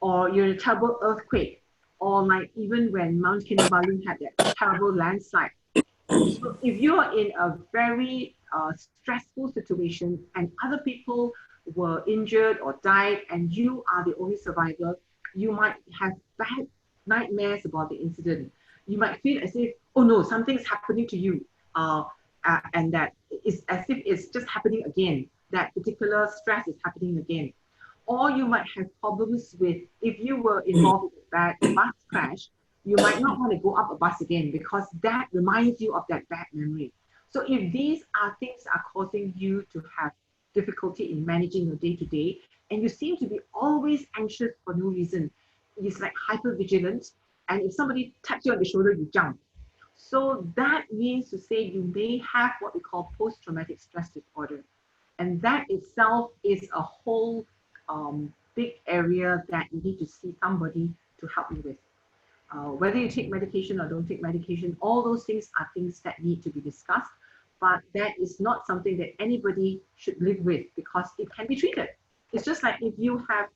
or you're in a terrible earthquake, or like even when Mount Kinabalu had that terrible landslide. So if you're in a very stressful situation and other people were injured or died and you are the only survivor, you might have bad nightmares about the incident. You might feel as if, oh no, something's happening to you, and that it's as if it's just happening again. That particular stress is happening again. Or you might have problems with, if you were involved in a bad bus crash, you might not want to go up a bus again because that reminds you of that bad memory. So if these are things that are causing you to have difficulty in managing your day-to-day, and you seem to be always anxious for no reason, it's like hypervigilance, and if somebody taps you on the shoulder, you jump. So that means to say you may have what we call post-traumatic stress disorder. And that itself is a whole big area that you need to see somebody to help you with. Whether you take medication or don't take medication, all those things are things that need to be discussed, but that is not something that anybody should live with because it can be treated. It's just like if you have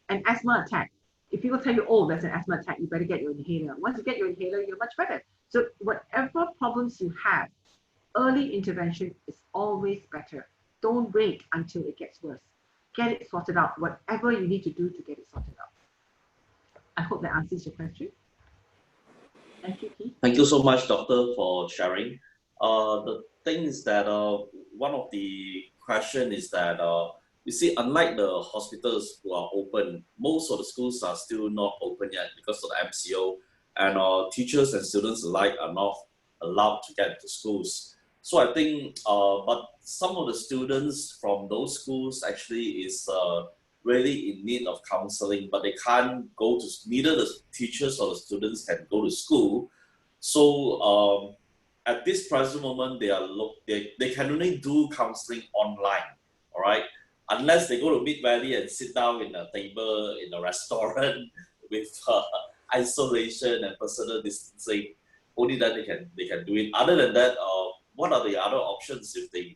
an asthma attack. If people tell you, oh, there's an asthma attack, you better get your inhaler. Once you get your inhaler, you're much better. So whatever problems you have, early intervention is always better. Don't wait until it gets worse. Get it sorted out, whatever you need to do to get it sorted out. I hope that answers your question. Thank you, Keith. Thank you so much, Doctor, for sharing. The thing is that one of the question is that, you see, unlike the hospitals who are open, most of the schools are still not open yet because of the MCO, and teachers and students alike are not allowed to get to schools. So I think, but some of the students from those schools actually is really in need of counseling, but they can't go to, neither the teachers or the students can go to school. So at this present moment, they can only do counseling online, all right? Unless they go to Mid Valley and sit down in a table in a restaurant with isolation and personal distancing, only then they can do it. Other than that, what are the other options if the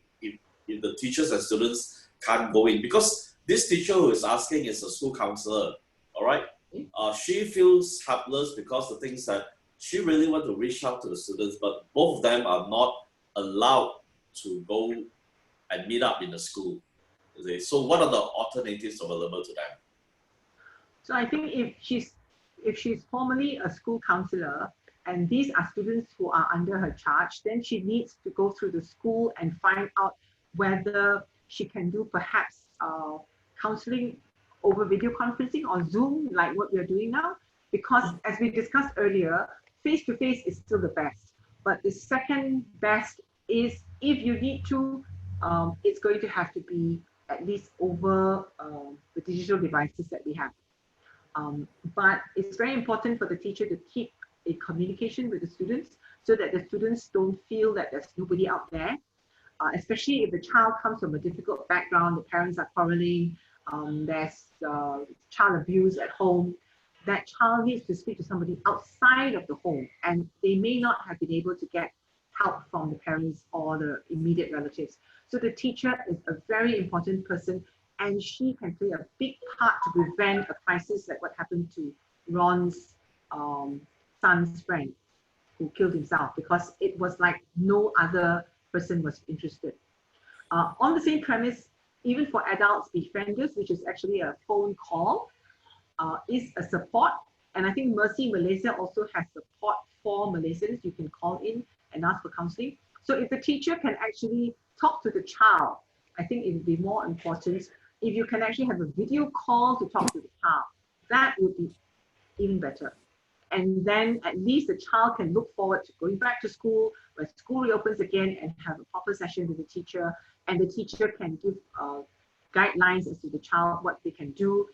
teachers and students can't go in? Because this teacher who is asking is a school counselor, all right? She feels helpless because the things that she really wants to reach out to the students, but both of them are not allowed to go and meet up in the school. So what are the alternatives available to them? So I think if she's formally a school counselor and these are students who are under her charge, then she needs to go through the school and find out whether she can do perhaps counseling over video conferencing or Zoom like what we're doing now. Because as we discussed earlier, face-to-face is still the best. But the second best is if you need to, it's going to have to be at least over the digital devices that we have. But it's very important for the teacher to keep a communication with the students so that the students don't feel that there's nobody out there, especially if the child comes from a difficult background, the parents are quarreling, there's child abuse at home. That child needs to speak to somebody outside of the home, and they may not have been able to get help from the parents or the immediate relatives. So the teacher is a very important person, and she can play a big part to prevent a crisis like what happened to Ron's son's friend who killed himself, because it was like no other person was interested. On the same premise, even for adults befrienders, which is actually a phone call, is a support. And I think Mercy Malaysia also has support for Malaysians. You can call in and ask for counseling. So if the teacher can actually talk to the child, I think it would be more important if you can actually have a video call to talk to the child. that would be even better. And then at least the child can look forward to going back to school when school reopens again and have a proper session with the teacher, and the teacher can give guidelines as to the child, what they can do.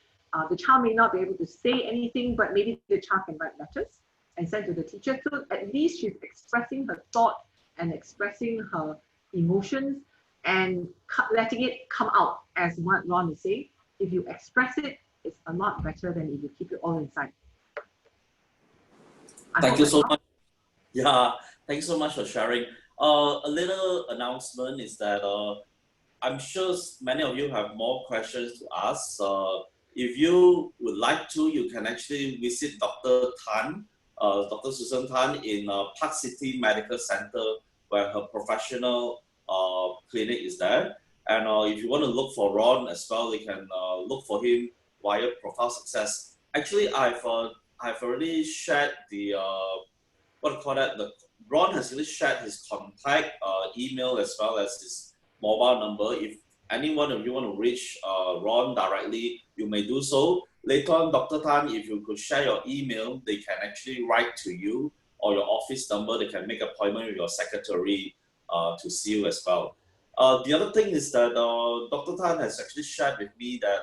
The child may not be able to say anything, but maybe the child can write letters and send to the teacher. So at least she's expressing her thought and expressing her emotions and letting it come out, as what Ron is saying. If you express it, it's a lot better than if you keep it all inside. Thank you so much. Yeah, thanks so much for sharing. A little announcement is that I'm sure many of you have more questions to ask. If you would like to, you can actually visit Dr. Tan, Dr. Susan Tan in Park City Medical Center, where her professional clinic is there. And if you want to look for Ron as well, you can look for him via Profile Success. Actually, I've already shared the Ron has really shared his contact email as well as his mobile number. If any one of you want to reach Ron directly, you may do so. Later on, Dr. Tan, if you could share your email, they can actually write to you, or your office number. They can make an appointment with your secretary to see you as well. The other thing is that Dr. Tan has actually shared with me that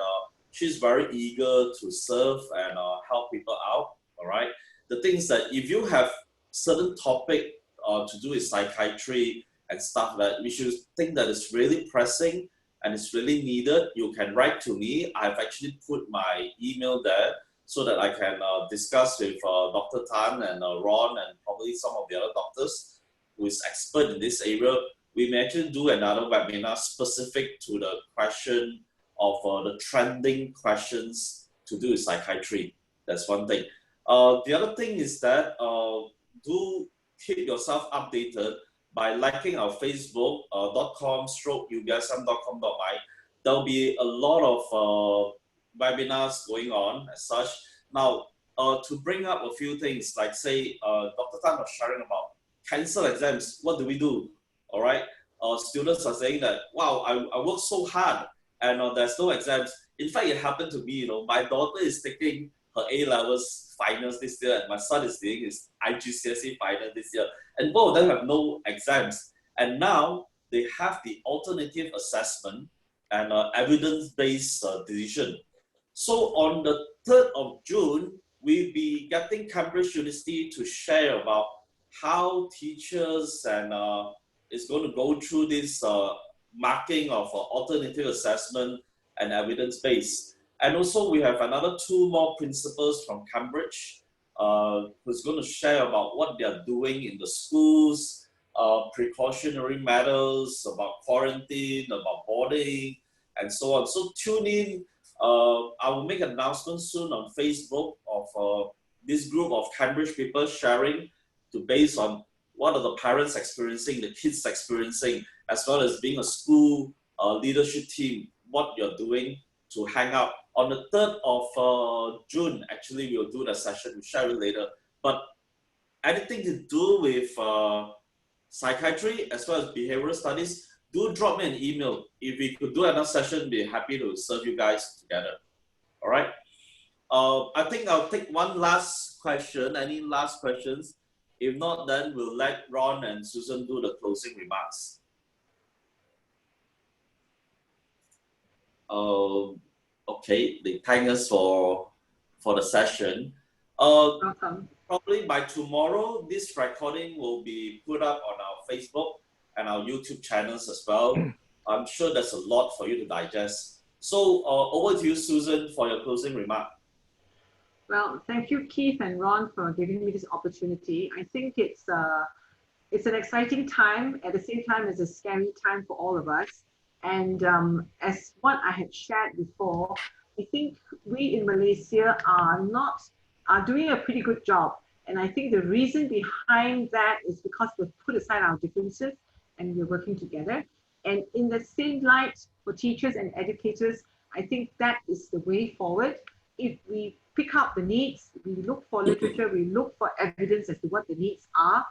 she's very eager to serve and help people out. All right. The thing is that if you have certain topic to do with psychiatry and stuff that we should think that is really pressing and it's really needed, you can write to me. I've actually put my email there so that I can discuss with Dr. Tan and Ron and probably some of the other doctors who is expert in this area. We may actually do another webinar specific to the question of the trending questions to do with psychiatry. That's one thing. The other thing is that do keep yourself updated by liking our facebook.com/ubsm.com.my. There'll be a lot of webinars going on as such. Now, to bring up a few things, like say, Dr. Tan was sharing about cancel exams. What do we do? All right. Students are saying that, wow, I worked so hard and there's no exams. In fact, it happened to me, my daughter is taking her A-levels finals this year, and my son is doing his IGCSE final this year. And both of them have no exams. And now they have the alternative assessment and evidence-based decision. So on the 3rd of June, we'll be getting Cambridge University to share about how teachers and is going to go through this marking of alternative assessment and evidence-based. And also we have another 2 more principals from Cambridge who's going to share about what they're doing in the schools, precautionary matters, about quarantine, about boarding, and so on. So tune in. I will make an announcement soon on Facebook of this group of Cambridge people sharing based on what are the parents experiencing, the kids experiencing, as well as being a school leadership team, what you're doing to hang out. On the 3rd of June, actually, we'll do the session. We'll share it later. But anything to do with psychiatry as well as behavioral studies, do drop me an email. If we could do another session, we'd be happy to serve you guys together. All right. I think I'll take one last question. Any last questions? If not, then we'll let Ron and Susan do the closing remarks. Okay, they thank us for the session. Welcome. Probably by tomorrow, this recording will be put up on our Facebook and our YouTube channels as well. I'm sure there's a lot for you to digest. So over to you, Susan, for your closing remark. Well, thank you, Keith and Ron, for giving me this opportunity. I think it's an exciting time. At the same time, it's a scary time for all of us. And as what I had shared before, I think we in Malaysia are doing a pretty good job. And I think the reason behind that is because we've put aside our differences and we're working together. And in the same light, for teachers and educators, I think that is the way forward. If we pick up the needs, we look for literature, we look for evidence as to what the needs are,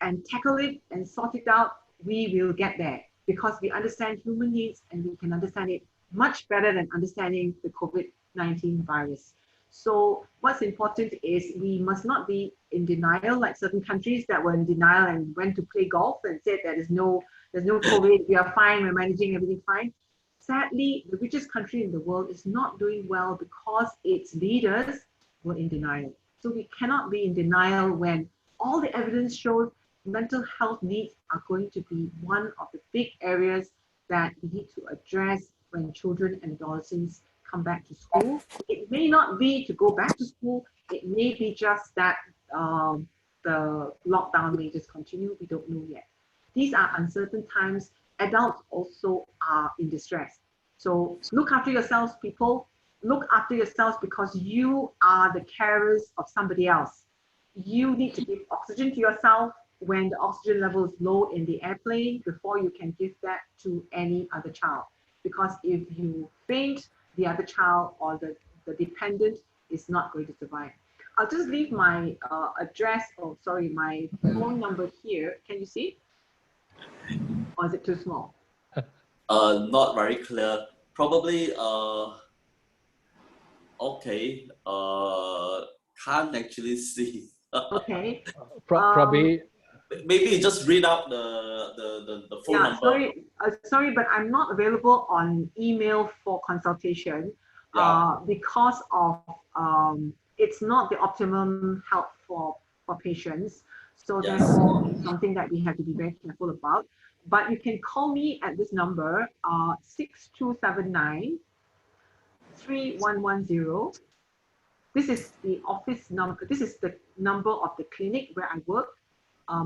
and tackle it and sort it out, we will get there. Because we understand human needs and we can understand it much better than understanding the COVID-19 virus. So what's important is we must not be in denial, like certain countries that were in denial and went to play golf and said that there's no COVID, we are fine, we're managing everything fine. Sadly, the richest country in the world is not doing well because its leaders were in denial. So we cannot be in denial when all the evidence shows mental health needs are going to be one of the big areas that we need to address when children and adolescents come back to school. It may not be to go back to school, it may be just that the lockdown may just continue, we don't know yet. These are uncertain times. Adults also are in distress. So look after yourselves, people. Look after yourselves because you are the carers of somebody else. You need to give oxygen to yourself when the oxygen level is low in the airplane before you can give that to any other child. Because if you faint, the other child or the dependent is not going to survive. I'll just leave my my phone number here. Can you see? Or is it too small? Not very clear. Probably, okay, can't actually see. Okay. Probably. Maybe just read out the phone number. Sorry, but I'm not available on email for consultation because of it's not the optimum help for patients. So therefore, it's something that we have to be very careful about. But you can call me at this number, 6279 3110. This is the office number. This is the number of the clinic where I work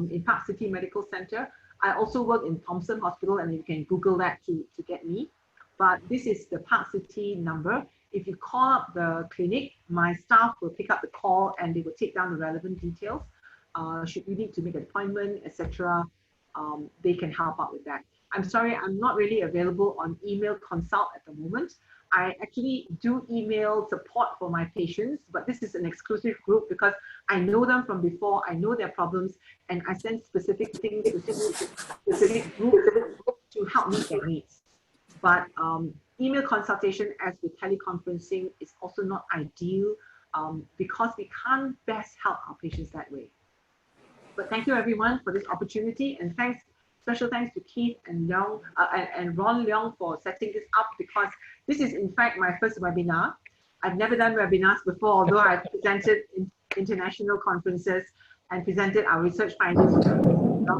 in Park City Medical Center. I also work in Thompson Hospital, and you can Google that to get me. But this is the Park City number. If you call up the clinic, my staff will pick up the call and they will take down the relevant details. Should you need to make an appointment, etc., they can help out with that. I'm sorry, I'm not really available on email consult at the moment. I actually do email support for my patients, but this is an exclusive group because I know them from before, I know their problems, and I send specific things to specific groups to help meet their needs. But email consultation, as with teleconferencing, is also not ideal because we can't best help our patients that way. But thank you everyone for this opportunity, and special thanks to Keith and Leong and Ron Leong for setting this up, because this is in fact my first webinar. I've never done webinars before, although I've presented in international conferences and presented our research findings.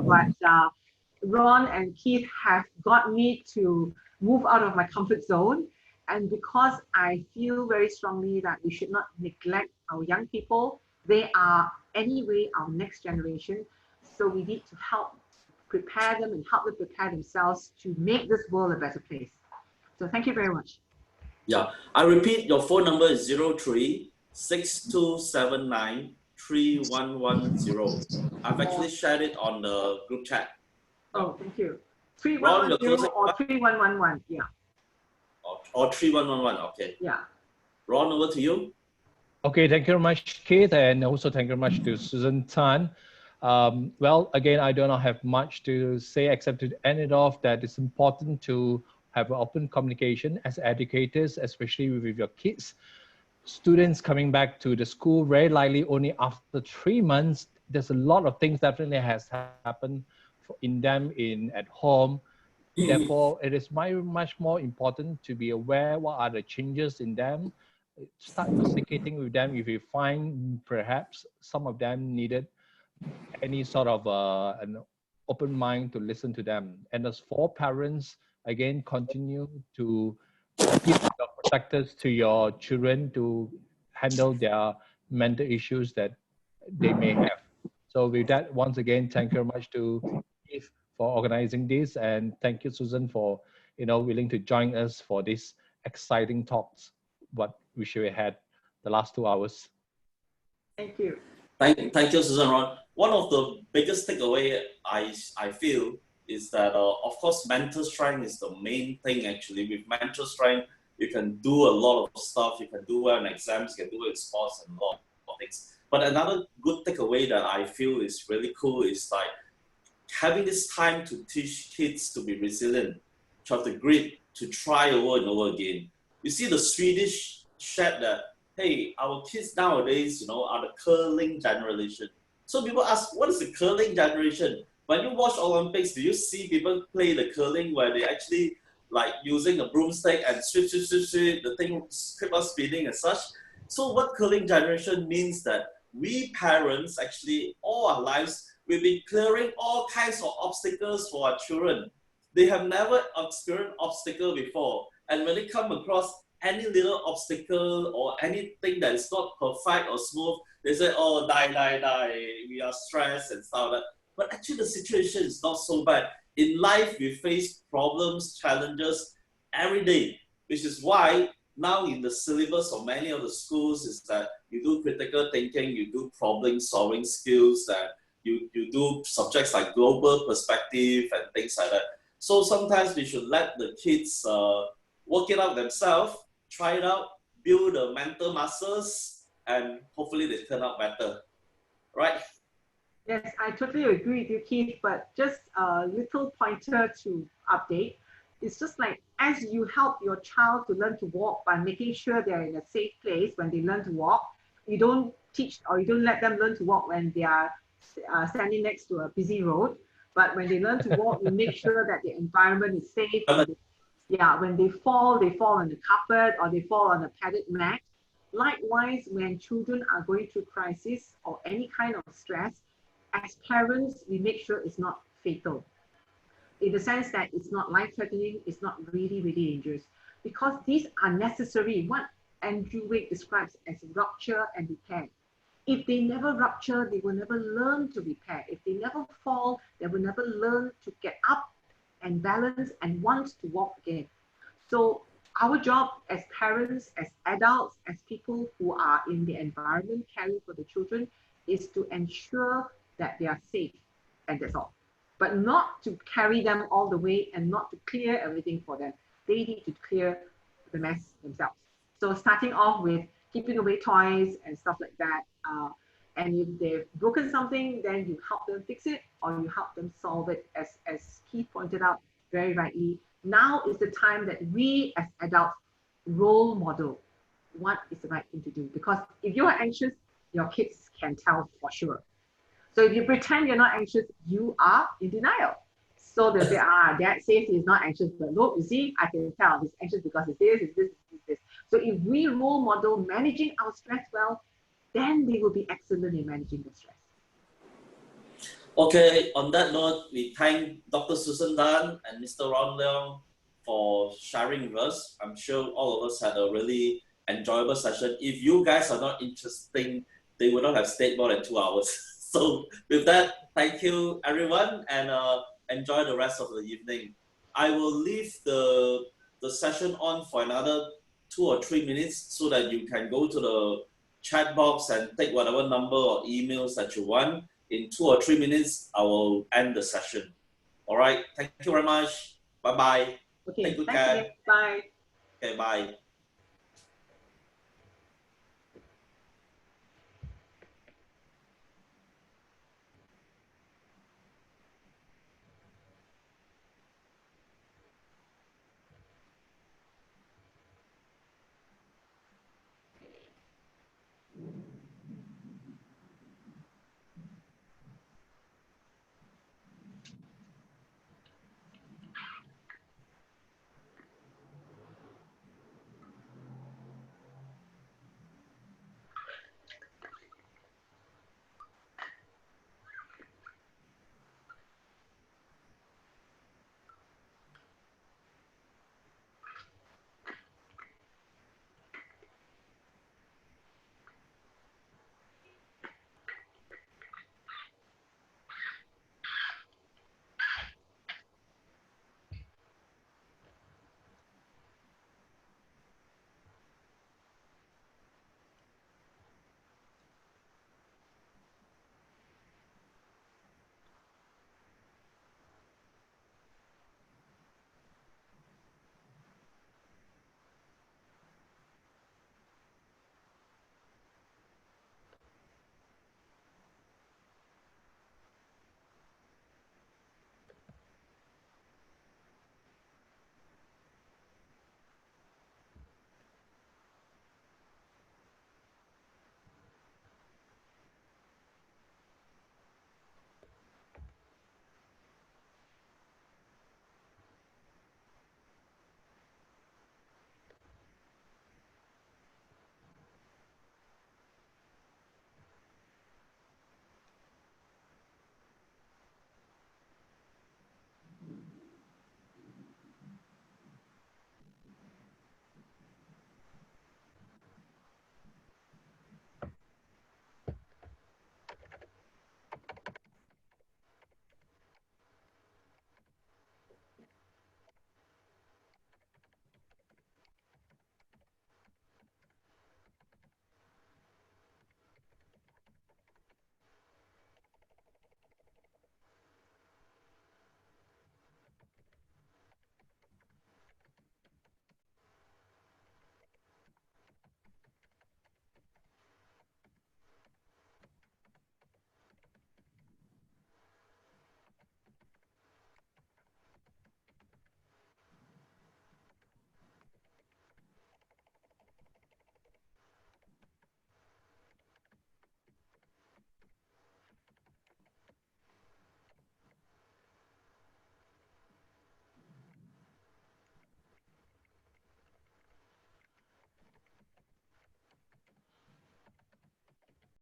But Ron and Keith have got me to move out of my comfort zone, and because I feel very strongly that we should not neglect our young people. They are anyway our next generation, so we need to help prepare them and help them prepare themselves to make this world a better place. So thank you very much. Yeah, I repeat, your phone number is 03-6279 3110. I've actually shared it on the group chat. Oh, thank you. 3110 or 3111, yeah. Or 3111, okay. Yeah. Ron, over to you. Okay, thank you very much, Keith, and also thank you very much to Susan Tan. Well, again, I do not have much to say except to end it off that it's important to have open communication as educators, especially with your kids. Students coming back to the school very likely only after 3 months. There's a lot of things definitely has happened in them at home. Therefore, it is much more important to be aware what are the changes in them. Start communicating with them if you find perhaps some of them needed any sort of an open mind to listen to them. And as for parents, again, continue to be your protectors to your children to handle their mental issues that they may have. So with that, once again, thank you very much to Keith for organizing this, and thank you, Susan, for willing to join us for these exciting talks. What we should have had the last 2 hours. Thank you. Thank you, Susan. Ron. One of the biggest takeaway I feel is that, of course, mental strength is the main thing. Actually, with mental strength, you can do a lot of stuff. You can do well in exams, you can do well in sports, and a lot of things. But another good takeaway that I feel is really cool is like having this time to teach kids to be resilient, to have the grit to try over and over again. You see, the Swedish shared that, hey, our kids nowadays, are the curling generation. So people ask, what is the curling generation? When you watch Olympics, do you see people play the curling where they actually like using a broomstick and sweep, the thing keep on spinning and such? So what curling generation means that we parents actually all our lives, we've been clearing all kinds of obstacles for our children. They have never experienced obstacle before. And when they come across any little obstacle or anything that is not perfect or smooth, they say, oh, die, we are stressed and stuff like that. But actually the situation is not so bad. In life, we face problems, challenges every day, which is why now in the syllabus of many of the schools is that you do critical thinking, you do problem solving skills, that you do subjects like global perspective and things like that. So sometimes we should let the kids work it out themselves, try it out, build the mental muscles, and hopefully they turn out better, right? Yes, I totally agree with you, Keith, but just a little pointer to update. It's just like as you help your child to learn to walk by making sure they're in a safe place when they learn to walk, you don't teach or you don't let them learn to walk when they are standing next to a busy road. But when they learn to walk, you make sure that the environment is safe. When they fall on the carpet or they fall on a padded mat. Likewise, when children are going through crisis or any kind of stress, as parents, we make sure it's not fatal. In the sense that it's not life-threatening, it's not really, really dangerous. Because these are necessary, what Andrew Wake describes as rupture and repair. If they never rupture, they will never learn to repair. If they never fall, they will never learn to get up and balance and want to walk again. So our job as parents, as adults, as people who are in the environment caring for the children is to ensure that they are safe, and that's all. But not to carry them all the way and not to clear everything for them. They need to clear the mess themselves. So starting off with keeping away toys and stuff like that. And if they've broken something, then you help them fix it or you help them solve it. As Keith pointed out very rightly, now is the time that we as adults role model what is the right thing to do. Because if you are anxious, your kids can tell for sure. So if you pretend you're not anxious, you are in denial. So they'll say, Dad says he's not anxious, but look, you see, I can tell he's anxious because it's this, it's this, it's this. So if we role model managing our stress well, then they will be excellent in managing the stress. Okay, on that note, we thank Dr. Susan Tan and Mr. Ron Leong for sharing with us. I'm sure all of us had a really enjoyable session. If you guys are not interesting, they would not have stayed more than 2 hours. So with that, thank you everyone and enjoy the rest of the evening. I will leave the session on for another 2 or 3 minutes so that you can go to the chat box and take whatever number or emails that you want. In 2 or 3 minutes, I will end the session. All right, thank you very much. Bye-bye. Okay, take good thank care. you. Bye. Okay, bye.